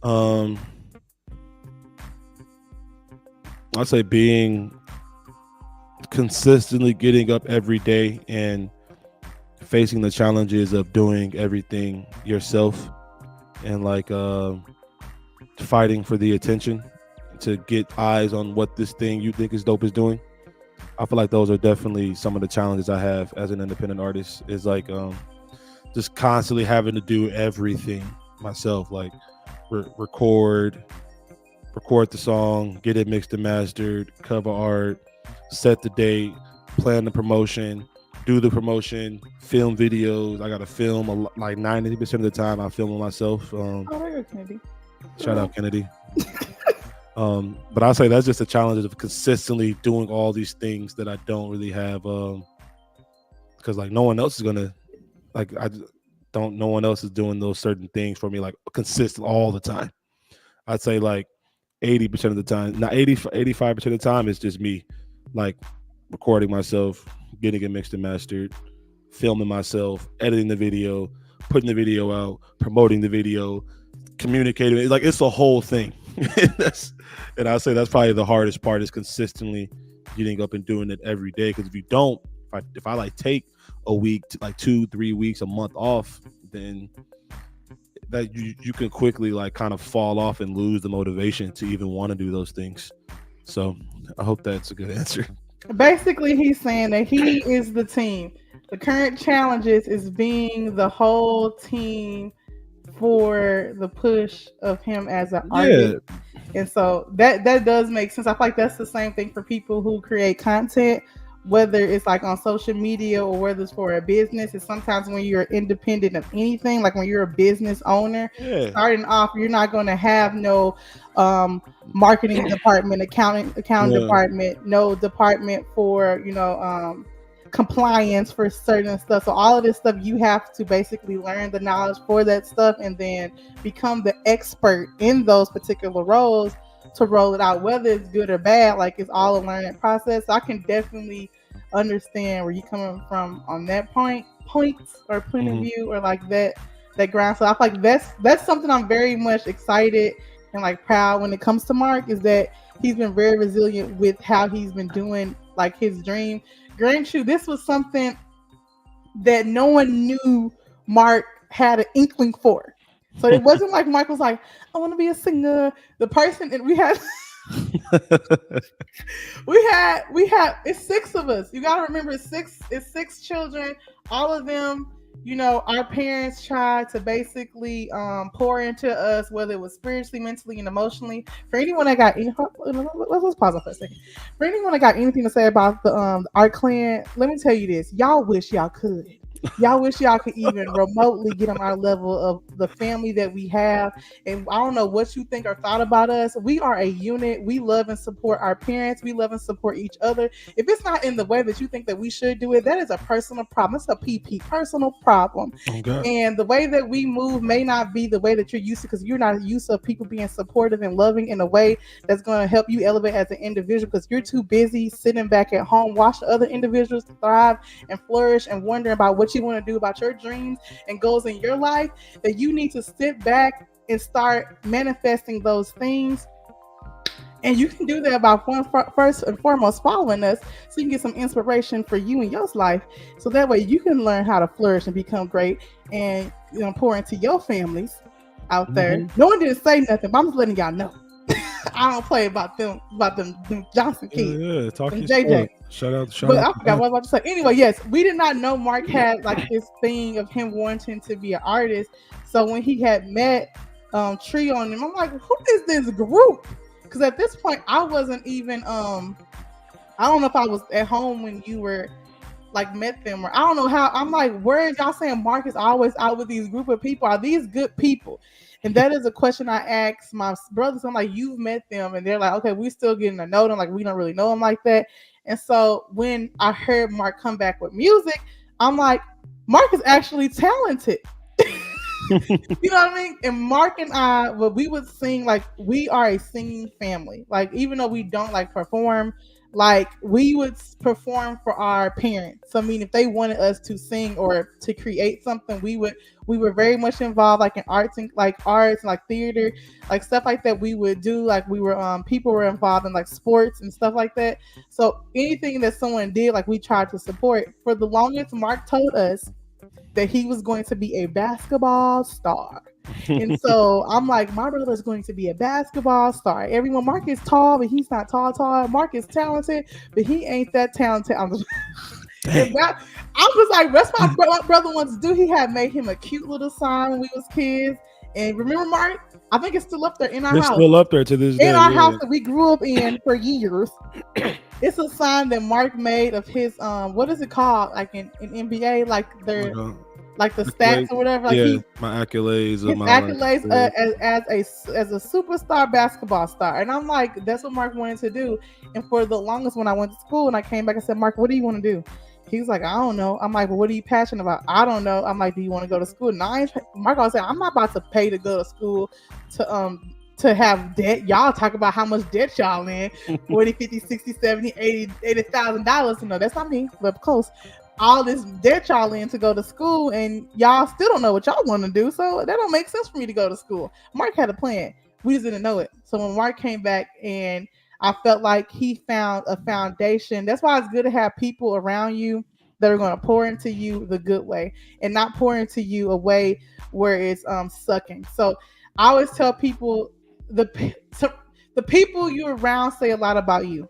um I'd say being consistently getting up every day and facing the challenges of doing everything yourself and like fighting for the attention to get eyes on what this thing you think is dope is doing. I feel like those are definitely some of the challenges I have as an independent artist is like just constantly having to do everything myself, like record the song, get it mixed and mastered, cover art, set the date, plan the promotion, do the promotion, film videos. I got to film like 90% of the time I film it myself. Oh, there you go, Kennedy. Shout out Kennedy. But I'll say that's just a challenge of consistently doing all these things that I don't really have because like no one else is gonna like no one else is doing those certain things for me like consistent all the time. I'd say like 80% of the time, not 85% of the time it's just me like recording myself, getting it mixed and mastered, filming myself, editing the video, putting the video out, promoting the video, communicating. Like it's a whole thing. And I'll say that's probably the hardest part is consistently getting up and doing it every day. Because if you don't, if I like take a week, to like 2-3 weeks, a month off, then that you can quickly like kind of fall off and lose the motivation to even want to do those things. So I hope that's a good answer. Basically, he's saying that he is the team. The current challenges is being the whole team for the push of him as an artist. Yeah, And so that does make sense. I feel like that's the same thing for people who create content, whether it's like on social media or whether it's for a business. It's sometimes when you're independent of anything, like when you're a business owner, yeah, starting off, you're not going to have no um, marketing department, accounting yeah. department, no department for compliance for certain stuff. So all of this stuff you have to basically learn the knowledge for that stuff and then become the expert in those particular roles to roll it out, whether it's good or bad. Like it's all a learning process. So I can definitely understand where you're coming from on that points or point of Hmm. view or like that ground. So I feel like that's something I'm very much excited and like proud when it comes to Mark is that he's been very resilient with how he's been doing like his dream. Grant you, this was something that no one knew Mark had an inkling for. So it wasn't like Mark was like, I want to be a singer. The person and we had it's six of us. You gotta remember it's six children. All of them, our parents tried to basically pour into us, whether it was spiritually, mentally, and emotionally. For anyone that got any let's pause on for a second. For anyone that got anything to say about the art clan, let me tell you this. Y'all wish y'all could. Y'all wish y'all could even remotely get on our level of the family that we have. And I don't know what you think or thought about us. We are a unit. We love and support our parents. We love and support each other. If it's not in the way that you think that we should do it, that is a personal problem. It's a PP, personal problem. Oh God. And the way that we move may not be the way that you're used to because you're not used to people being supportive and loving in a way that's going to help you elevate as an individual because you're too busy sitting back at home, watch other individuals thrive and flourish and wondering about what you want to do about your dreams and goals in your life, that you need to sit back and start manifesting those things. And you can do that by first and foremost following us so you can get some inspiration for you in your life. So that way you can learn how to flourish and become great and pour into your families out there. Hmm. No one didn't say nothing, but I'm just letting y'all know. I don't play about them Johnson Yeah, kids, yeah. Talk them your JJ. stuff. Shout But out I to forgot John. what I was about to say. Anyway, yes, we did not know Mark had like this thing of him wanting to be an artist. So when he had met Tree on him, I'm like, who is this group? Because at this point, I wasn't even I don't know if I was at home when you were like met them or I don't know how. I'm like, where is y'all saying Mark is always out with these group of people? Are these good people? And that is a question I asked my brothers. I'm like, you've met them, and they're like, okay, we still getting to know them. Like we don't really know them like that. And so when I heard Mark come back with music, I'm like, Mark is actually talented. You know what I mean? And Mark and I, what we would sing, like we are a singing family. Like even though we don't like perform, like we would perform for our parents. So I mean, if they wanted us to sing or to create something, we would. We were very much involved, like in arts and like theater, like stuff like that. We would do like we were people were involved in like sports and stuff like that. So anything that someone did, like we tried to support. For the longest, Mark told us that he was going to be a basketball star. And so I'm like, my brother is going to be a basketball star. Everyone, Mark is tall, but he's not tall. Mark is talented, but he ain't that talented. And Dang. that, I was like, that's what my brother wants to do. He had made him a cute little sign when we was kids. And remember, Mark, I think it's still up there in our They're house. still up there to this In day. our house Yeah. that we grew up in for years. It's a sign that Mark made of his what is it called? Like in NBA, Like, like the accolades. stats or whatever. Like Yeah, my accolades of his my life. accolades Yeah. as a superstar basketball star. And I'm like, that's what Mark wanted to do. And for the longest, when I went to school and I came back, I said, Mark, what do you want to do? He was like, I don't know. I'm like, well, what are you passionate about? I don't know. I'm like, do you want to go to school? And Mark always said, I'm not about to pay to go to school to have debt. Y'all talk about how much debt y'all in 40, 50, 60, 70, 80, $80,000. No, that's not me, but close. All this debt y'all in to go to school, and y'all still don't know what y'all want to do. So that don't make sense for me to go to school. Mark had a plan. We just didn't know it. So when Mark came back, and I felt like he found a foundation. That's why it's good to have people around you that are going to pour into you the good way and not pour into you a way where it's sucking. So I always tell people the so the people you're around say a lot about you.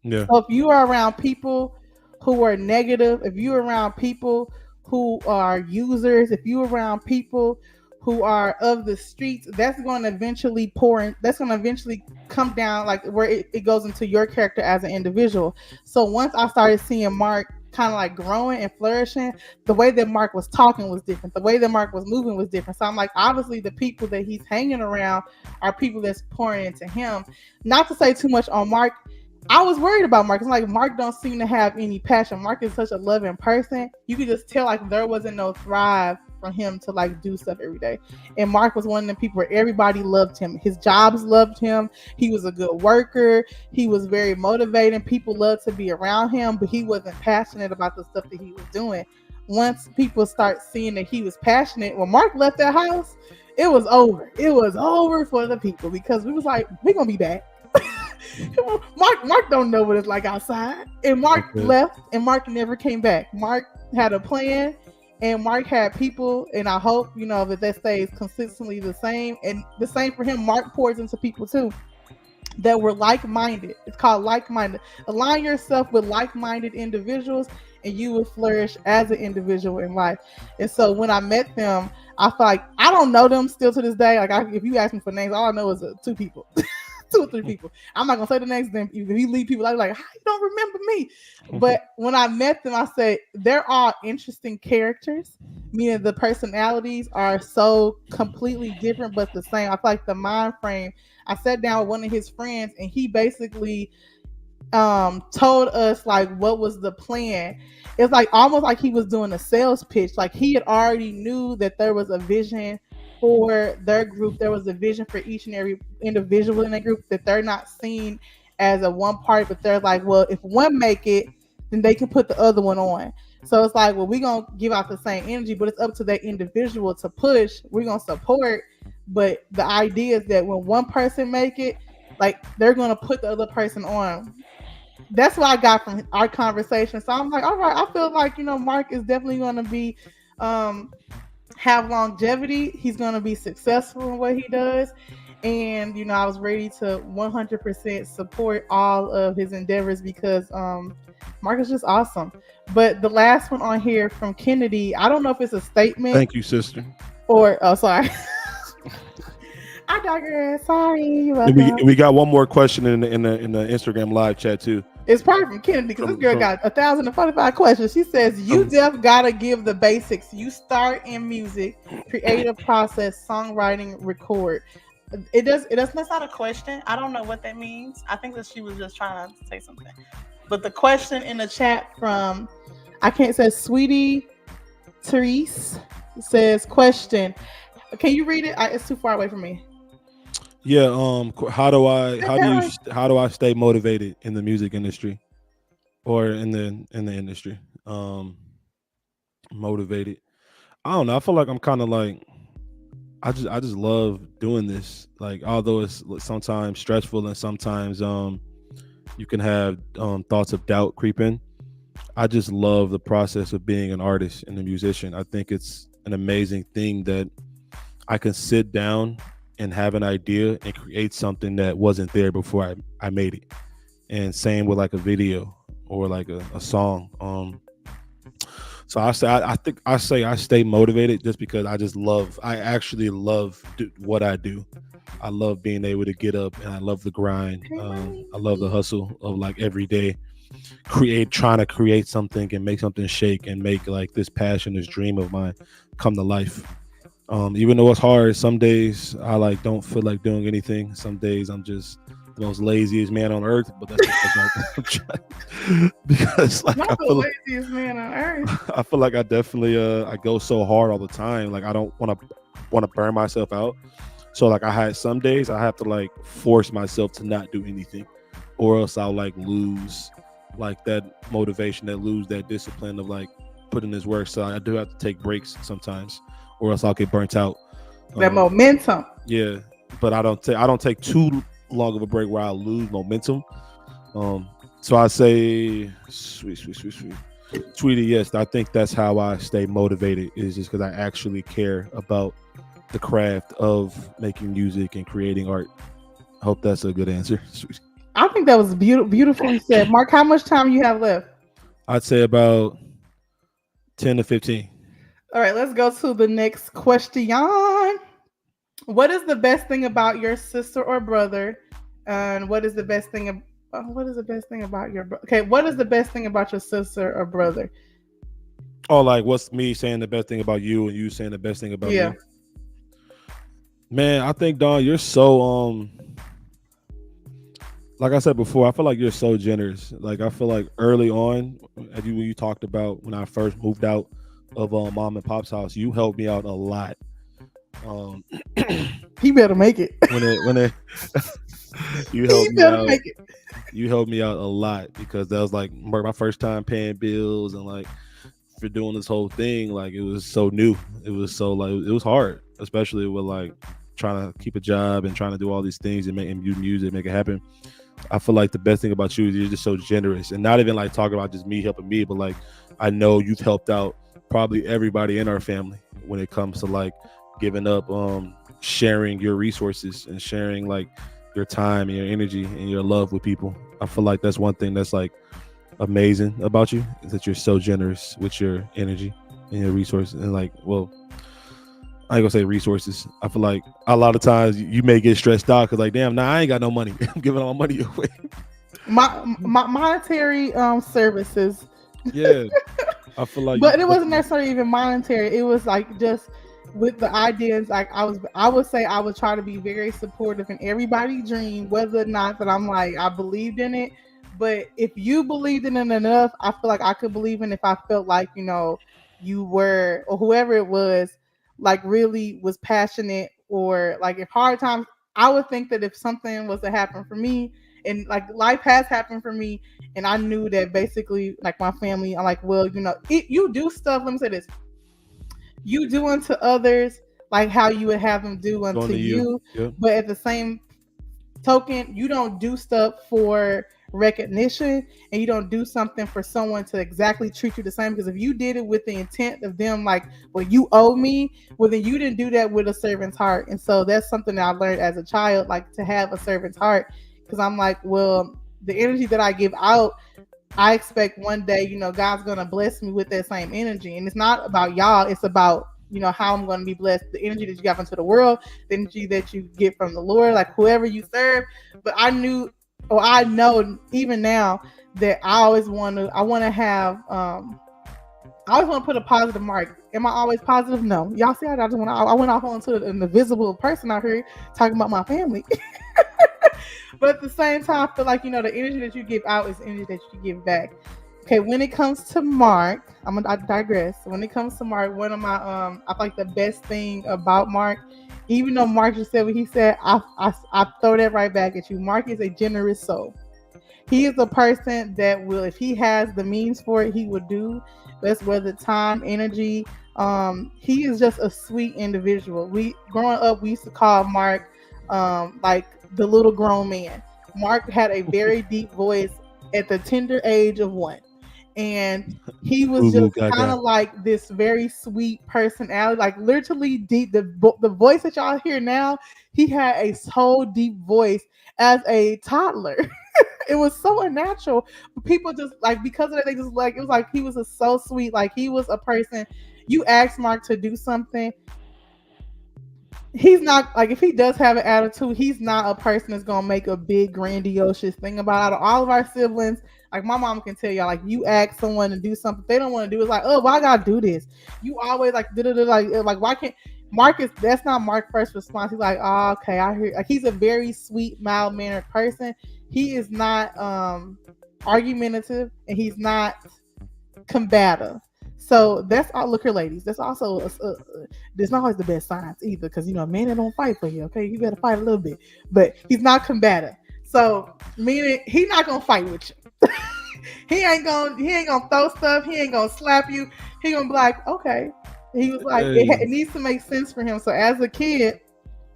Yeah. So if you are around people who are negative, if you're around people who are users, if you're around people who are of the streets, that's going to eventually pour in, that's going to eventually come down like where it goes into your character as an individual. So once I started seeing Mark kind of like growing and flourishing, the way that Mark was talking was different. The way that Mark was moving was different. So I'm like, obviously the people that he's hanging around are people that's pouring into him. Not to say too much on Mark, I was worried about Mark. It's like Mark don't seem to have any passion. Mark is such a loving person. You could just tell like there wasn't no thrive for him to like do stuff every day. And Mark was one of the people where everybody loved him. His jobs loved him. He was a good worker. He was very motivating. People loved to be around him, but he wasn't passionate about the stuff that he was doing. Once people start seeing that he was passionate, when Mark left that house, it was over. It was over for the people because we was like, we're gonna be back. Mark don't know what it's like outside. And Mark left and Mark never came back. Mark had a plan and Mark had people, and I hope, that stays consistently the same. And the same for him. Mark pours into people too that were like-minded. It's called like-minded. Align yourself with like-minded individuals and you will flourish as an individual in life. And so when I met them, I felt like I don't know them still to this day. Like if you ask me for names, all I know is two people. 2 or 3 people. I'm not gonna say the names. Then if you leave people, I'm like, how you don't remember me? But when I met them, I said they're all interesting characters. Meaning the personalities are so completely different, but the same. I feel like the mind frame. I sat down with one of his friends, and he basically told us like what was the plan. It's like almost like he was doing a sales pitch. Like he had already knew that there was a vision for their group. There was a vision for each and every individual in the group that they're not seen as a one part, but they're like, well, if one make it, then they can put the other one on. So it's like, well, we're gonna give out the same energy, but it's up to that individual to push. We're gonna support, but the idea is that when one person make it, like they're gonna put the other person on. That's what I got from our conversation. So I'm like, all right, I feel like Mark is definitely gonna be have longevity. He's going to be successful in what he does. And, I was ready to 100% support all of his endeavors because Mark is just awesome. But the last one on here from Kennedy, I don't know if it's a statement. Thank you, sister. Or, sorry. I digress. Sorry. We got one more question in the Instagram live chat too. It's probably from Kennedy because this girl got 1,045 questions. She says, you just gotta give the basics. You start in music, creative process, songwriting, record. That's not a question. I don't know what that means. I think that she was just trying to say something. But the question in the chat from, I can't say, Sweetie Therese says, question. Can you read it? It's too far away from me. Yeah. How do I stay motivated in the music industry, or in the industry? Motivated. I don't know. I feel like I'm kind of like, I just love doing this. Like, although it's sometimes stressful and sometimes you can have thoughts of doubt creep in. I just love the process of being an artist and a musician. I think it's an amazing thing that I can sit down and have an idea and create something that wasn't there before I made it. And same with like a video or like a song. So I stay motivated just because I actually love what I do. I love being able to get up and I love the grind. I love the hustle of like every day trying to create something and make something shake and make like this passion, this dream of mine come to life. Even though it's hard, some days I like don't feel like doing anything. Some days I'm just the most laziest man on earth, but that's because like not the laziest man on earth. I feel like I definitely I go so hard all the time. Like I don't want to burn myself out. So like I had some days I have to like force myself to not do anything, or else I'll like lose like that motivation, lose that discipline of like putting this work. So I do have to take breaks sometimes, or else I'll get burnt out. That momentum. Yeah, but I don't take too long of a break where I lose momentum. So I say, sweetie, yes, I think that's how I stay motivated, is just because I actually care about the craft of making music and creating art. I hope that's a good answer. I think that was beautifully said. Mark, how much time you have left? I'd say about 10 to 15. All right, let's go to the next question. What is the best thing about your sister or brother? And what is the best thing? What is the best thing about your Okay, what is the best thing about your sister or brother? Oh, like what's me saying the best thing about you and you saying the best thing about Yeah. me? Man, I think Don, you're so like I said before, I feel like you're so generous. Like I feel like early on, as when you talked about when I first moved out of mom and pop's house, you helped me out a lot. Um, He better make it. when it you He helped me better out. make it. You helped me out a lot because that was like my first time paying bills and like for doing this whole thing. Like it was so new. It was so like it was hard, especially with like trying to keep a job and trying to do all these things and do music, make it happen. I feel like the best thing about you is you're just so generous and not even like talking about just me helping me, but like I know you've helped out probably everybody in our family when it comes to like giving up, sharing your resources and sharing like your time and your energy and your love with people. I feel like that's one thing that's like amazing about you is that you're so generous with your energy and your resources and like, well, I ain't gonna say resources. I feel like a lot of times you may get stressed out because like, damn, nah, I ain't got no money. I'm giving all my money away. My monetary services, Yeah, I feel like you but it wasn't necessarily even monetary. It was like just with the ideas. Like I would say I would try to be very supportive in everybody's dream, whether or not that I'm like I believed in it. But if you believed in it enough, I feel like I could believe in. If I felt like you were or whoever it was, like really was passionate or like if hard times, I would think that if something was to happen for me and like life has happened for me and I knew that basically like my family, I'm like, well, you do stuff. Let me say this: you do unto others like how you would have them do going unto to you. you, Yep. but at the same token, you don't do stuff for recognition and you don't do something for someone to exactly treat you the same. Because if you did it with the intent of them, like, well, you owe me, well, then you didn't do that with a servant's heart. And so that's something that I learned as a child, like to have a servant's heart. Because I'm like, well, the energy that I give out, I expect one day, God's gonna bless me with that same energy. And it's not about y'all, it's about how I'm gonna be blessed, the energy that you got into the world, the energy that you get from the Lord, like whoever you serve. But I know even now that I wanna have I always want to put a positive mark. Am I always positive? No. Y'all see how I went off onto an invisible person out here talking about my family. But at the same time, I feel like the energy that you give out is energy that you give back. Okay, when it comes to Mark, I digress. When it comes to Mark, one of my I feel like the best thing about Mark, even though Mark just said what he said, I throw that right back at you. Mark is a generous soul. He is a person that will, if he has the means for it, he will do. That's whether time, energy. He is just a sweet individual. We growing up, we used to call Mark like the little grown man. Mark had a very deep voice at the tender age of 1. And he was Goo just goo kind gaga. of like this very sweet personality, like literally deep. The voice that y'all hear now, he had a so deep voice as a toddler. It was so unnatural. People just like because of that, they just like it was like he was just so sweet. Like he was a person. You asked Mark to do something, he's not like if he does have an attitude, he's not a person that's gonna make a big grandiose thing about it. Out of all of our siblings, like my mom can tell y'all, like you ask someone to do something they don't want to do, it's like, oh, why I gotta do this? You always like like why can't Marcus? That's not Mark's first response. He's like, oh, okay, I hear. Like he's a very sweet, mild mannered person. He is not argumentative and he's not combative. So that's all. Look here, ladies. That's also there's not always the best signs either, because a man that don't fight for you. Okay, you better fight a little bit, but he's not combative. So meaning he's not gonna fight with you. He ain't gonna throw stuff. He ain't gonna slap you. He gonna be like, okay. He was like, Hey, it needs to make sense for him. So as a kid,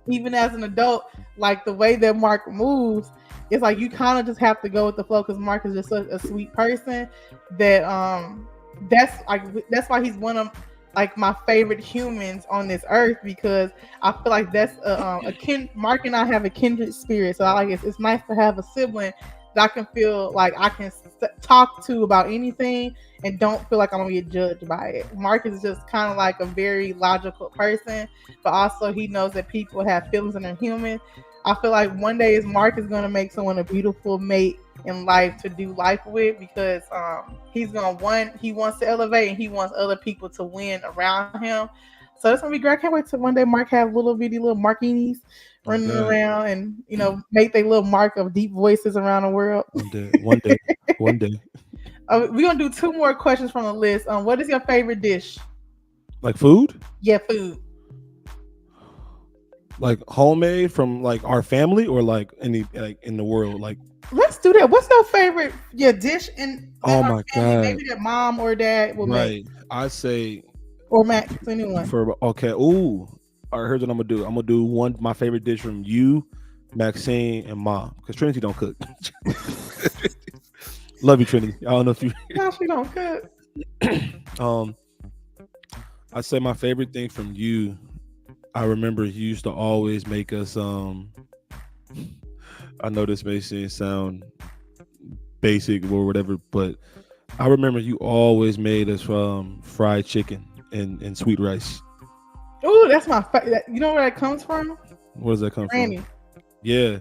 even as an adult, like the way that Mark moves, it's like you kind of just have to go with the flow because Mark is just such a sweet person that that's why he's one of like my favorite humans on this earth because I feel like that's Mark and I have a kindred spirit. So I like it's nice to have a sibling that I can feel like I can talk to about anything and don't feel like I'm gonna get judged by it. Mark is just kind of like a very logical person, but also he knows that people have feelings and they're human. I feel like one day is Mark is gonna make someone a beautiful mate in life to do life with because he wants to elevate and he wants other people to win around him. So that's gonna be great. I can't wait till one day Mark have little Markinis Oh running God, around and make their little mark of deep voices around the world. one day, one day, one day. We're gonna do two more questions from the list. What is your favorite dish? Like food, Yeah, food. like homemade from like our family, or like any like in the world. Like, Let's do that. What's your favorite dish in that oh our my family? God, Maybe that mom or dad will make, right? I say or Max, anyone. for okay. Ooh, all right. Here's what I'm gonna do. I'm gonna do one my favorite dish from you, Maxine, and Mom, because Trinity don't cook. Love you, Trinity. I don't know if you. Gosh, we don't cook. um, I say my favorite thing from you. I remember you used to always make us. I know this may sound basic or whatever, but I remember you always made us fried chicken and sweet rice. Ooh, that's my favorite. You know where that comes from? Where does that come Granny. from? Yeah.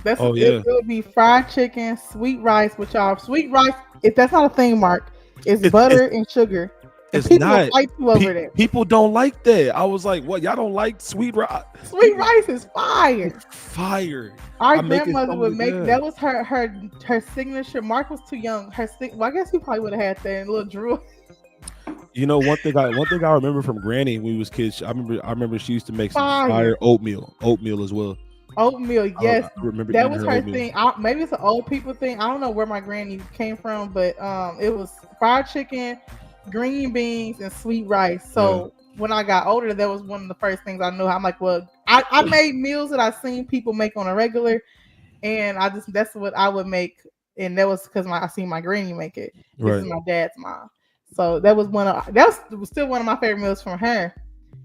That's Oh it. yeah. It would be fried chicken, sweet rice, which y'all sweet rice. If that's not a thing, Mark, it's It's butter and sugar. And it's people will not. fight you over that. People don't like that. I was like, what? Y'all don't like sweet rice? Sweet rice is fire. Fire. Our I make it grandmother so would make good. that was her signature. Mark was too young. Well, I guess he probably would have had that in a little drool. You know, one thing I remember from Granny when we was kids. I remember she used to make some Fire. fire oatmeal as well. Oatmeal, yes, I remember that eating was her her oatmeal. thing. Maybe it's an old people thing. I don't know where my granny came from, but it was fried chicken, green beans, and sweet rice. So when I got older, that was one of the first things I knew. I'm like, well, I made meals that I seen people make on a regular, and that's what I would make, and that was because I seen my granny make it. This is Right. my dad's mom, so that was still one of my favorite meals from her.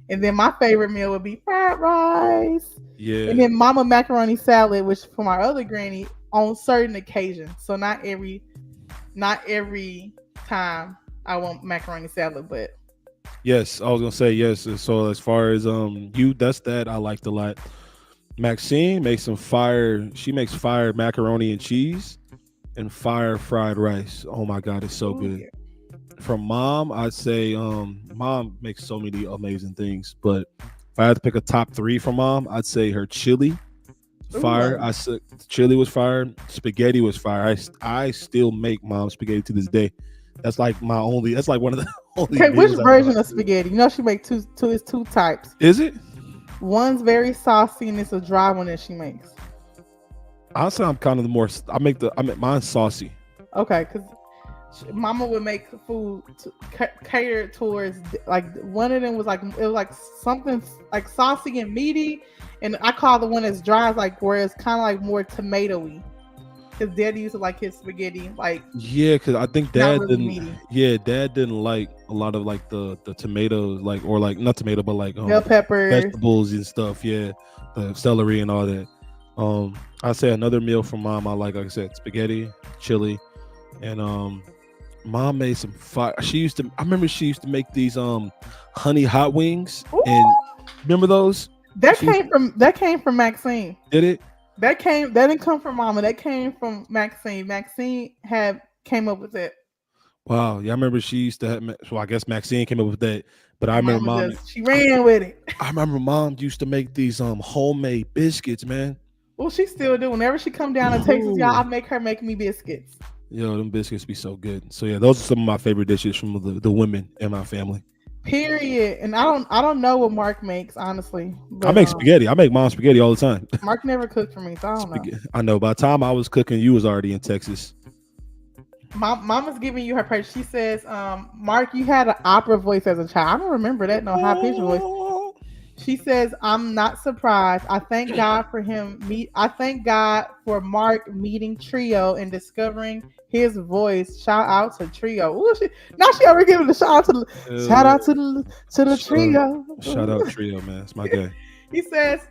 And then my favorite meal would be fried rice. Yeah. And then mama macaroni salad, which for my other granny on certain occasions. So not every time I want macaroni salad, but Yes, I was gonna say yes. And so as far as you, that's that I liked a lot. Maxine makes some fire. She makes fire macaroni and cheese and fire fried rice. Oh my God, it's so ooh, good. yeah. From Mom, I'd say Mom makes so many amazing things. But if I had to pick a top three from Mom, I'd say her chili fire. Ooh. I said chili was fire. Spaghetti was fire. I still make Mom spaghetti to this day. That's like my only. That's like one of the only Okay, which meals I know how version to of do. spaghetti? You know she make two types. Is it? One's very saucy and it's a dry one that she makes. Honestly, I'm kind of the more. I make mine saucy. Okay, because mama would make food catered towards, like, one of them was like, it was like something like saucy and meaty, and I call the one that's dry like where it's kind of like more tomatoey. Because Daddy used to like his spaghetti like Yeah, because I think not Dad really didn't. meaty. Yeah, Dad didn't like a lot of like the tomatoes, like or like not tomato, but like Bell peppers. vegetables and stuff. Yeah, the celery and all that. I say another meal from Mom. I like I said, spaghetti, chili, and Mom made some fire. She used to. I remember she used to make these honey hot wings. Ooh, And remember those? that She came from Maxine. did it. That didn't come from Mama. That came from Maxine. Maxine came up with it. Wow. Yeah, I remember she used to have. So I guess Maxine came up with that. But I remember Mama Mom. just she ran with it. I remember Mom used to make these homemade biscuits, man. Well, she still do. Whenever she come down to Texas, y'all, I Ooh. make her make me biscuits. Yo, them biscuits be so good. So yeah, those are some of my favorite dishes from the women in my family. Period. And I don't know what Mark makes, honestly. I But make spaghetti. I make Mom spaghetti all the time. Mark never cooked for me, so I don't know. I know. By the time I was cooking, you was already in Texas. Mama's giving you her praise. She says, Mark, you had an opera voice as a child. I don't remember that, no high pitched voice. She says, "I'm not surprised. I thank God for him. I thank God for Mark meeting Trio and discovering his voice. Shout out to Trio. Ooh, now she already giving the Hell shout yeah. out to the Shout, Trio." shout out Trio, man. It's my guy. She says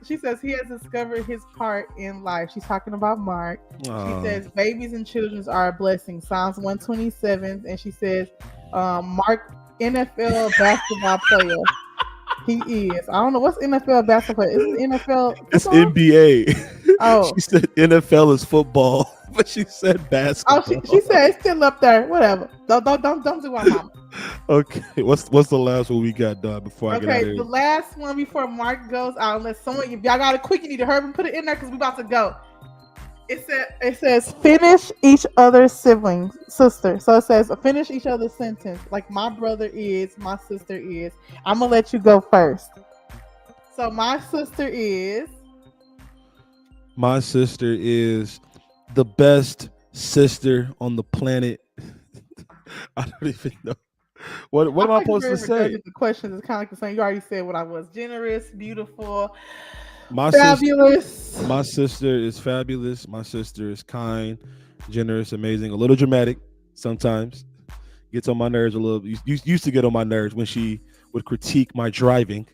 he has discovered his part in life. She's talking about Mark. She Uh, says babies and children are a blessing. Psalms 127, and she says, Mark NFL basketball player. He is. I don't know what's NFL basketball. Is it NFL it's football? NBA. Oh, She said NFL is football, but she said oh, she basketball. said it's still up there. Whatever. Don't do our mama. Okay, what's the last one we got done before I get out of Okay, the here? last one before Mark goes out. Unless someone, if y'all got it quick, you need to hurry and put it in there because we about to go. It says finish each other's siblings sister. So it says finish each other's sentence. Like my brother is, my sister is. I'm gonna let you go first. So my sister is. My sister is the best sister on the planet. I don't even know. What I am feel I like it's supposed very to say? redundant. The questions is kind of like the same. You already said what I was: generous, beautiful, My sister fabulous. my sister is fabulous. My sister is kind, generous, amazing, a little dramatic sometimes. Gets on my nerves a little. Used to get on my nerves when she would critique my driving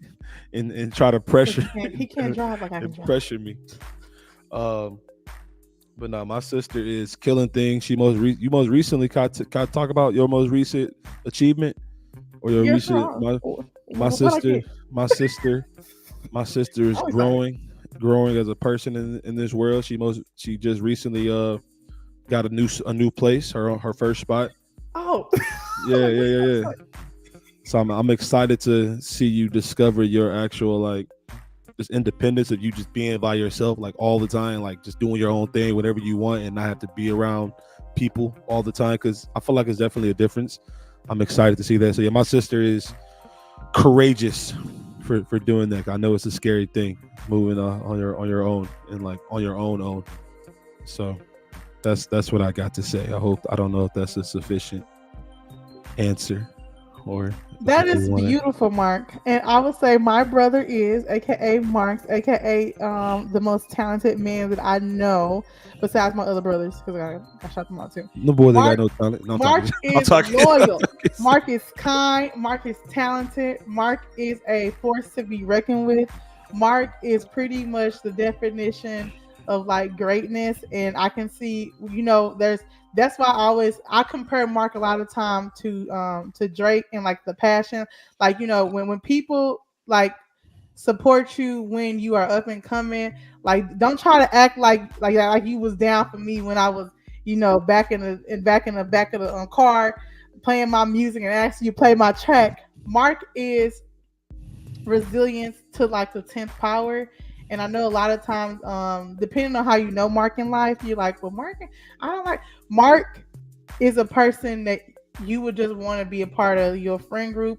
and try to Because pressure he can't drive like I can and drive. pressure me. Um, but no, my sister is killing things. You most recently got talk about your most recent achievement or your Yeah, recent sure. my What I sister get? my sister my sister is I'm excited. growing as a person in this world. She just recently got a new place, her first spot. Oh, Yeah, like yeah, what you yeah, about to yeah. say? So I'm excited to see you discover your actual like this independence of you just being by yourself like all the time, like just doing your own thing, whatever you want, and not have to be around people all the time. Because I feel like it's definitely a difference. I'm excited to see that. So yeah, my sister is courageous for doing that. I know it's a scary thing moving on your own and like on your own. So that's what I got to say. I don't know if that's a sufficient answer or if That you is want to. beautiful, Mark. And I would say my brother is, aka Mark, aka the most talented man that I know, besides my other brothers, because I shot them out too. The boy that got Mark no talent. No, I'm Mark talking. I'm is talking. loyal. Mark is kind. Mark is talented. Mark is a force to be reckoned with. Mark is pretty much the definition of like greatness. And I can see, that's why I compare Mark a lot of time to Drake and like the passion. Like, when people like support you when you are up and coming. Like, don't try to act like you was down for me when I was, back in the back of the car playing my music and asking you to play my track. Mark is resilience to like the 10th power. And I know a lot of times, depending on how you know Mark in life, you're like, well, Mark, I don't like Mark is a person that you would just want to be a part of your friend group,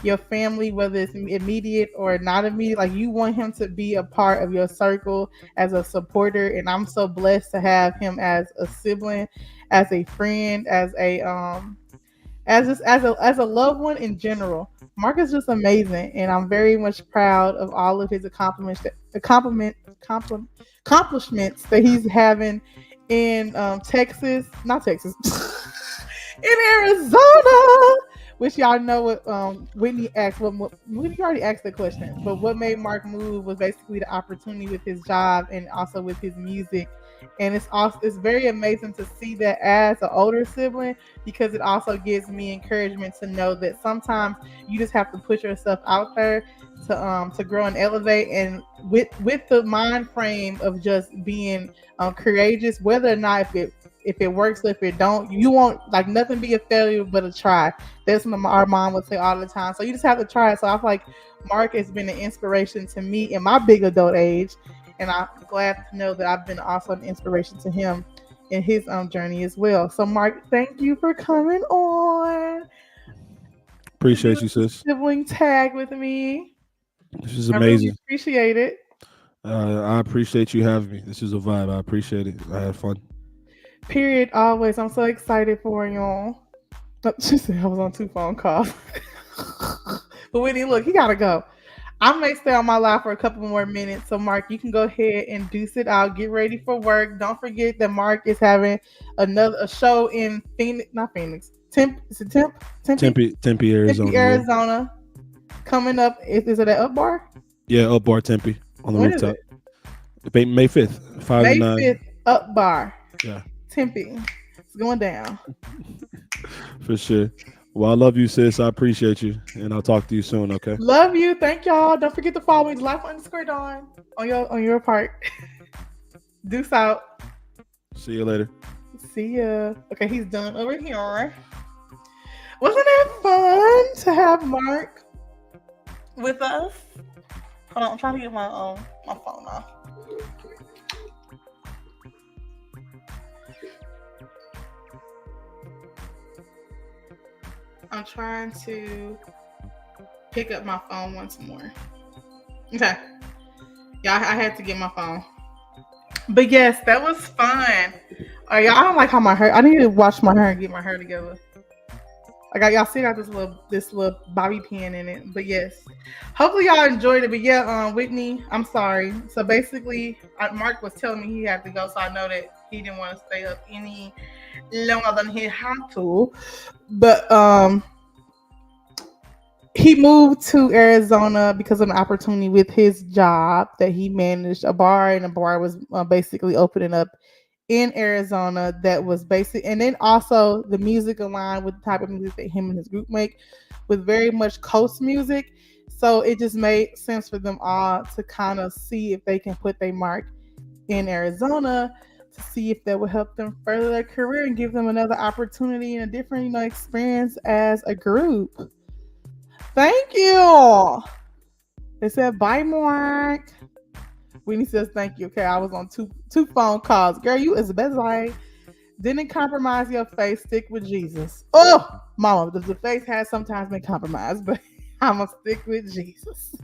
your family, whether it's immediate or not immediate. Like, you want him to be a part of your circle as a supporter. And I'm so blessed to have him as a sibling, as a friend, as a loved one in general. Mark is just amazing, and I'm very much proud of all of his accomplishments that he's having in Texas, not Texas, in Arizona. Which y'all know what Whitney asked. Whitney already asked the question, but what made Mark move was basically the opportunity with his job and also with his music. And it's very amazing to see that as an older sibling, because it also gives me encouragement to know that sometimes you just have to push yourself out there to grow and elevate, and with the mind frame of just being courageous, whether or not if it works or if it don't, you won't like nothing be a failure but a try. That's what our mom would say all the time. So you just have to try. So I feel like Mark has been an inspiration to me in my big adult age, and I'm glad to know that I've been also an inspiration to him in his journey as well. So Mark, thank you for coming on to do Appreciate you, the sis. sibling tag with me. This is I really amazing. appreciate it. I appreciate you having me. This is a vibe. I appreciate it. I had fun. Period. Always. I'm so excited for y'all. She said I was on two phone calls. But Whitney, look, he gotta go. I may stay on my live for a couple more minutes. So, Mark, you can go ahead and deuce it out. Get ready for work. Don't forget that Mark is having a show in Phoenix, not Phoenix, is it Tempe, Tempe, Tempe, Arizona. Yeah, Arizona, coming up. Is it at Up Bar? yeah, up bar Tempe on the When is rooftop. it? May 5th, 5 to May 9. 5th, Up Bar, Yeah, Tempe. It's going down. for sure. Well, I love you, sis. I appreciate you, and I'll talk to you soon. Okay. Love you. Thank y'all. Don't forget to follow me, life_Dawn on your part. Deuce out. See you later. See ya. Okay, he's done over here. Wasn't it fun to have Mark with us? Hold on, I'm trying to get my phone off. I'm trying to pick up my phone once more. Okay. Yeah, I had to get my phone. But yes, that was fun. Y'all, I don't like how my hair. I need to wash my hair and get my hair together. I got y'all see I got this little bobby pin in it. But yes, hopefully y'all enjoyed it. But yeah, Whitney, I'm sorry. So basically, Mark was telling me he had to go, so I know that he didn't want to stay up any longer than he had to. But he moved to Arizona because of an opportunity with his job that he managed a bar, and a bar was basically opening up in Arizona that was basic, and then also the music aligned with the type of music that him and his group make, with very much coast music. So it just made sense for them all to kind of see if they can put their mark in Arizona, to see if that will help them further their career and give them another opportunity and a different, experience as a group. Thank you. They said bye, Mark. Whitney says thank you. Okay, I was on two phone calls. Girl, you is the best. I didn't compromise your faith. Stick with Jesus. Oh, mama, the faith has sometimes been compromised, but I'm gonna stick with Jesus.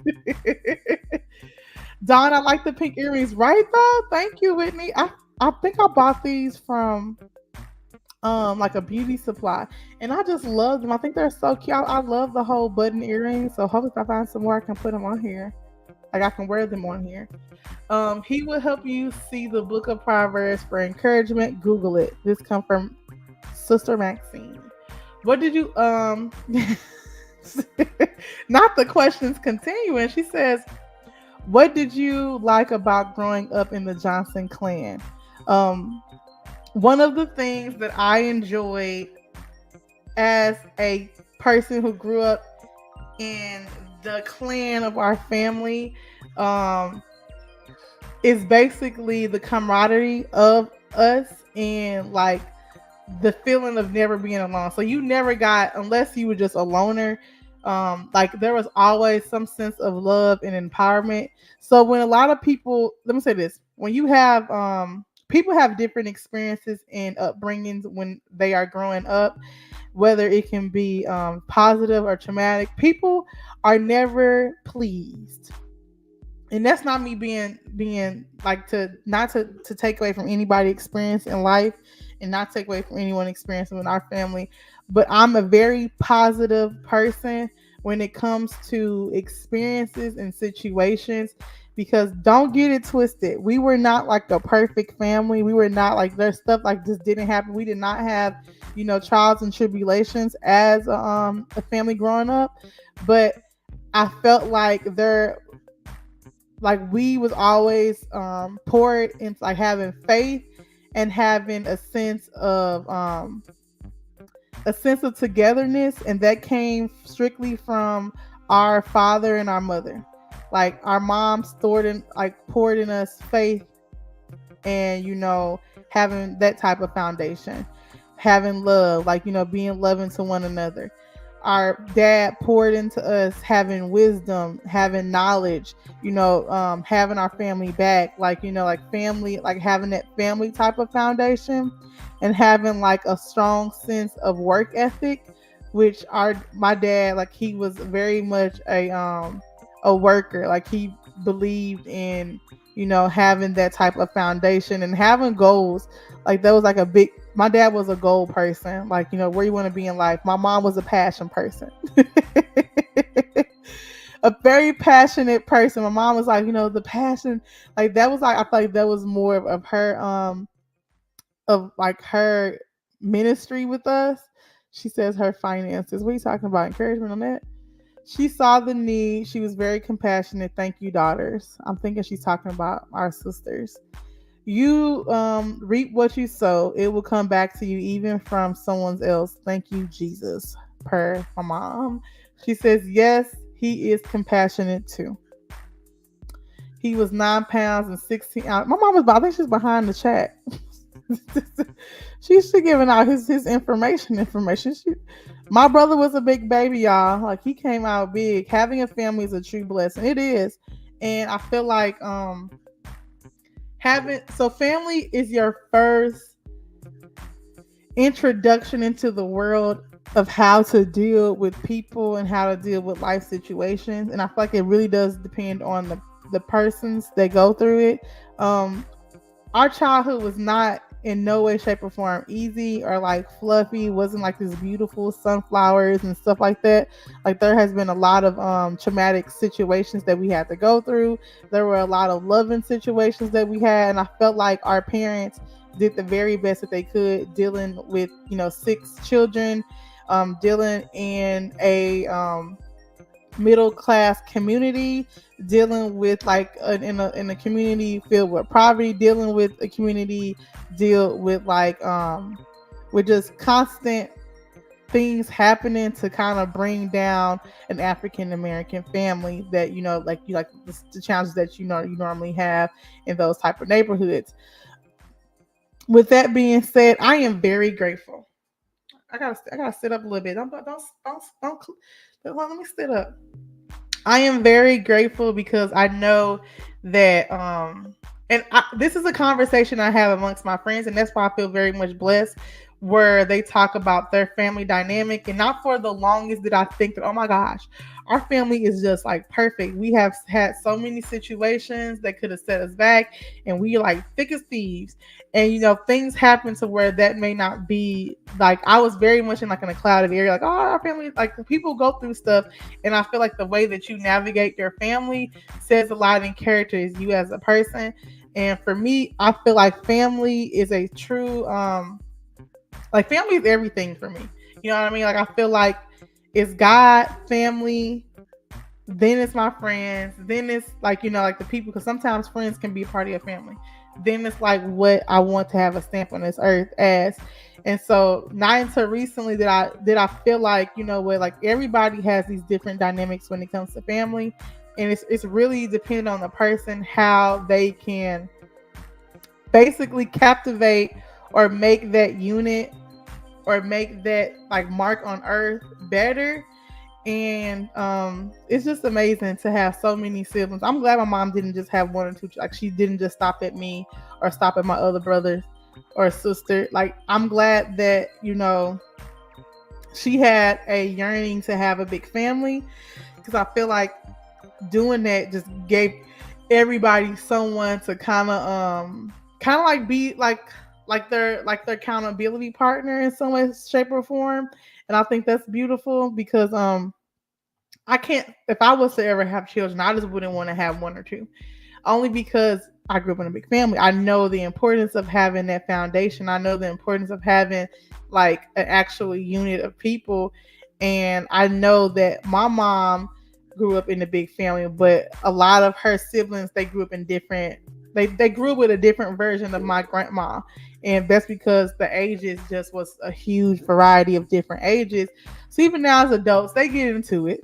Dawn, I like the pink earrings, right? Though, thank you, Whitney. I think I bought these from like a beauty supply, and I just love them. I think they're so cute. I love the whole button earrings. So hopefully, if I find some more, I can put them on here. Like I can wear them on here. He will help you see the book of Proverbs for encouragement. Google it. This come from Sister Maxine. What did you not the questions continuing. She says, what did you like about growing up in the Johnson clan? One of the things that I enjoyed as a person who grew up in the clan of our family is basically the camaraderie of us, and like the feeling of never being alone. So you never got, unless you were just a loner, like there was always some sense of love and empowerment. So when a lot of people, let me say this, when you have people have different experiences and upbringings when they are growing up, whether it can be positive or traumatic, people are never pleased. And that's not me being like, to not to take away from anybody experience in life, and not take away from anyone experience in our family, but I'm a very positive person when it comes to experiences and situations, because don't get it twisted, we were not like the perfect family. We were not like, there's stuff like this didn't happen. We did not have trials and tribulations as a family growing up, but I felt like we was always poured into like having faith and having a sense of togetherness, and that came strictly from our father and our mother. Like our mom poured in us faith, and having that type of foundation, having love, like being loving to one another. Our dad poured into us having wisdom, having knowledge, having our family back, like family, like having that family type of foundation, and having like a strong sense of work ethic, which my dad, like he was very much a worker. Like he believed in having that type of foundation and having goals. Like that was like my dad was a goal person, like where you want to be in life. My mom was a passion person. a very passionate person. My mom was like, the passion, like that was like I feel like that was more of her of like her ministry with us. She says her finances. What are you talking about? Encouragement on that? She saw the need. She was very compassionate. Thank you, daughters. I'm thinking she's talking about our sisters. You reap what you sow. It will come back to you, even from someone else. Thank you, Jesus. Per my mom. She says, yes, he is compassionate too. He was 9 pounds and 16 ounces. My mom was, I think she's behind the chat. She's giving out his information. My brother was a big baby, y'all. Like he came out big. Having a family is a true blessing. It is. And I feel like having so family is your first introduction into the world of how to deal with people and how to deal with life situations. And I feel like it really does depend on the persons that go through it. Our childhood was not in no way, shape, or form easy or like fluffy. It wasn't like this beautiful sunflowers and stuff like that. Like there has been a lot of traumatic situations that we had to go through. There were a lot of loving situations that we had, and I felt like our parents did the very best that they could dealing with 6 children, dealing in a middle class community, dealing with like in a community filled with poverty, dealing with a community deal with like with just constant things happening to kind of bring down an African American family that like you like the challenges that you normally have in those type of neighborhoods. With that being said, I am very grateful. I gotta sit up a little bit. Don't let me sit up. I am very grateful because I know that this is a conversation I have amongst my friends, and that's why I feel very much blessed, where they talk about their family dynamic. And not for the longest did I think that, oh my gosh, our family is just like perfect. We have had so many situations that could have set us back, and we like thick as thieves. And things happen to where that may not be. Like I was very much in a clouded area, like, oh, our family, like people go through stuff. And I feel like the way that you navigate your family says a lot in character as you as a person. And for me, I feel like family is a true like family is everything for me. You know what I mean? Like I feel like it's God, family, then it's my friends, then it's like like the people, because sometimes friends can be a part of your family. Then it's like what I want to have a stamp on this earth as. And so not until recently did I feel like, what, like everybody has these different dynamics when it comes to family. And it's really dependent on the person, how they can basically captivate or make that unit or make that like mark on earth better. And it's just amazing to have so many siblings. I'm glad my mom didn't just have one or two. Like she didn't just stop at me or stop at my other brother or sister. Like I'm glad that she had a yearning to have a big family, because I feel like doing that just gave everybody someone to kind of like be like their accountability partner in some way, shape, or form. And I think that's beautiful, because I can't, if I was to ever have children, I just wouldn't want to have one or two. Only because I grew up in a big family. I know the importance of having that foundation. I know the importance of having like an actual unit of people. And I know that my mom grew up in a big family, but a lot of her siblings, they grew up in different, they grew up with a different version of my grandma. And that's because the ages just was a huge variety of different ages. So even now as adults, they get into it.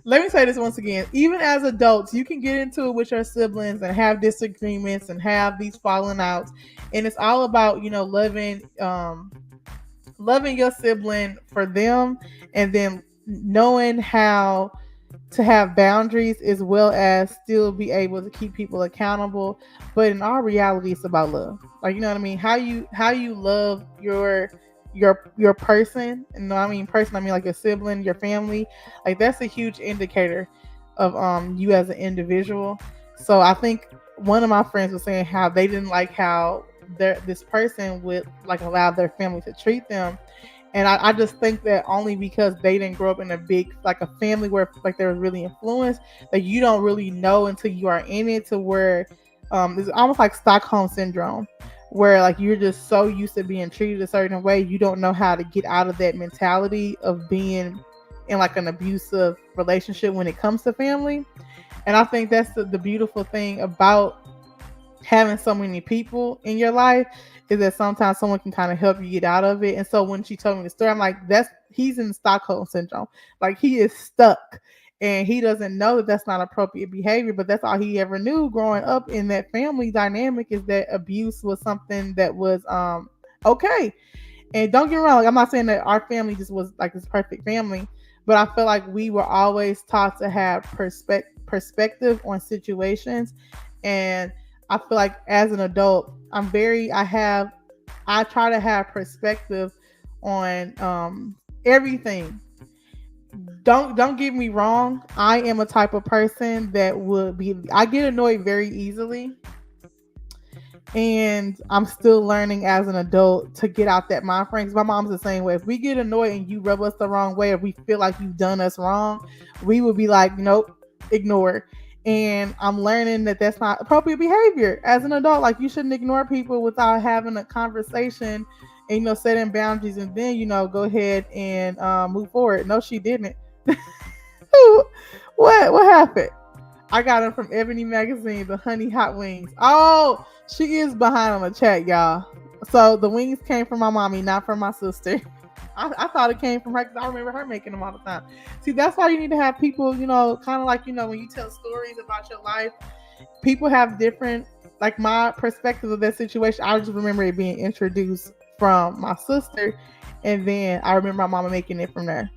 Let me say this once again. Even as adults, you can get into it with your siblings and have disagreements and have these falling outs. And it's all about, loving your sibling for them, and then knowing how to have boundaries, as well as still be able to keep people accountable. But in all reality, it's about love. Like, you know what I mean? How you love your person. And I mean person, I mean like your sibling, your family. Like that's a huge indicator of you as an individual. So I think one of my friends was saying how they didn't like how this person would like allow their family to treat them. And I just think that only because they didn't grow up in a big, like a family where like they were really influenced, that you don't really know until you are in it, to where it's almost like Stockholm syndrome, where like you're just so used to being treated a certain way, you don't know how to get out of that mentality of being in like an abusive relationship when it comes to family. And I think that's the beautiful thing about having so many people in your life, is that sometimes someone can kind of help you get out of it. And so when she told me the story, I'm like, that's he's in Stockholm syndrome. Like he is stuck. And he doesn't know that that's not appropriate behavior, but that's all he ever knew growing up in that family dynamic, is that abuse was something that was okay. And don't get me wrong, like, I'm not saying that our family just was like this perfect family, but I feel like we were always taught to have perspective on situations. And I feel like as an adult, I try to have perspective on everything. Don't get me wrong. I am a type of person that would be, I get annoyed very easily, and I'm still learning as an adult to get out that mind frame. 'Cause my mom's the same way. If we get annoyed and you rub us the wrong way, or we feel like you've done us wrong, we would be like, nope, ignore. And I'm learning that that's not appropriate behavior as an adult. Like you shouldn't ignore people without having a conversation and setting boundaries, and then go ahead and move forward. No, she didn't. What happened? I got them from Ebony Magazine, the honey hot wings. Oh, she is behind on the chat, y'all. So the wings came from my mommy, not from my sister. I thought it came from her, because I remember her making them all the time. See, that's why you need to have people, kind of like, when you tell stories about your life, people have different, like my perspective of that situation. I just remember it being introduced from my sister, and then I remember my mama making it from there.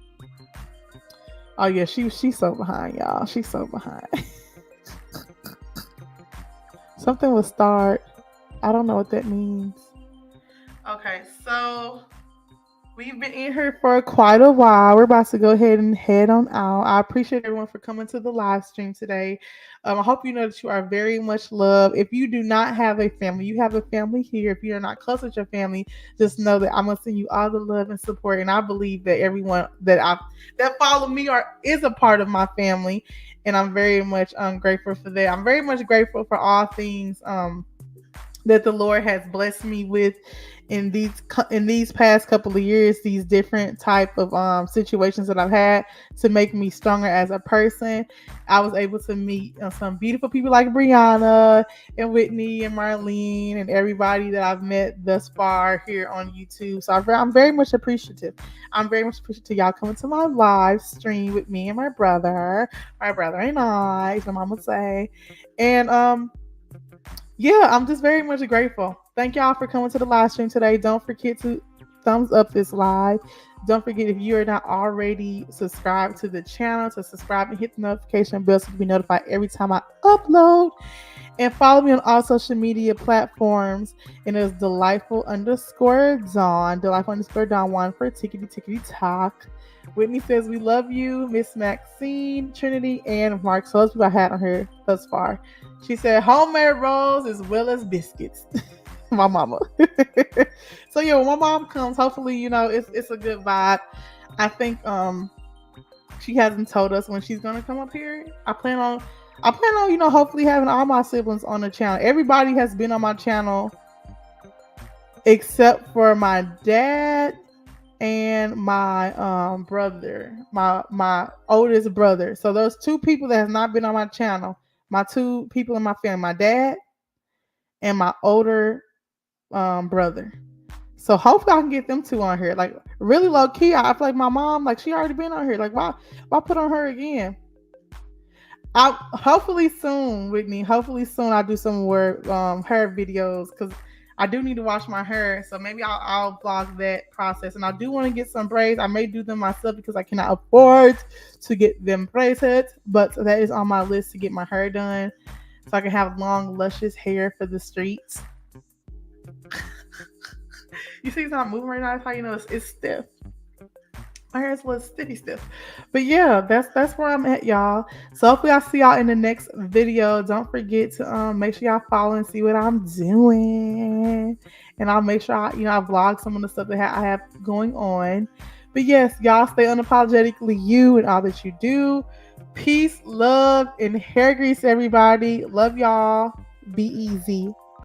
Oh yeah, she's so behind, y'all. She's so behind. Something will start. I don't know what that means. Okay, so we've been in here for quite a while. We're about to go ahead and head on out. I appreciate everyone for coming to the live stream today. I hope you know that you are very much loved. If you do not have a family, you have a family here. If you're not close with your family, just know that I'm gonna send you all the love and support. And I believe that everyone that follow me is a part of my family, and I'm very much grateful for that. I'm very much grateful for all things that the Lord has blessed me with in these past couple of years, these different type of situations that I've had to make me stronger as a person. I was able to meet some beautiful people like Brianna and Whitney and Marlene and everybody that I've met thus far here on YouTube. So I'm very much appreciative. I'm very much appreciative y'all coming to my live stream with me and my brother and I, as my mom would say. And yeah, I'm just very much grateful. Thank y'all for coming to the live stream today. Don't forget to thumbs up this live. Don't forget, if you are not already subscribed to the channel, to subscribe and hit the notification bell so you can be notified every time I upload. And follow me on all social media platforms. And it's delightful_Dawn, for tickety talk. Whitney says, we love you, Miss Maxine, Trinity, and Mark. So those people I had on here thus far. She said, homemade rolls as well as biscuits. My mama. So yeah, when my mom comes, hopefully, it's a good vibe. I think she hasn't told us when she's gonna come up here. I plan on, hopefully having all my siblings on the channel. Everybody has been on my channel except for my dad and my brother, my oldest brother. So those two people that have not been on my channel, my two people in my family, my dad and my older brother. So hopefully I can get them two on here. Like really low key, I feel like my mom, like she already been on here. Like why put on her again? I hopefully soon, Whitney. Hopefully soon I'll do some more hair videos, because I do need to wash my hair. So maybe I'll vlog that process. And I do want to get some braids. I may do them myself because I cannot afford to get them braided. But that is on my list, to get my hair done so I can have long, luscious hair for the streets. You see it's not moving right now. That's how you know it's stiff. My hair is a little stiff. But yeah, that's where I'm at, y'all. So hopefully I'll see y'all in the next video. Don't forget to make sure y'all follow and see what I'm doing. and I'll make sure I vlog some of the stuff that I have going on. But yes, y'all stay unapologetically you and all that you do. Peace, love, and hair grease, everybody. Love y'all. Be easy.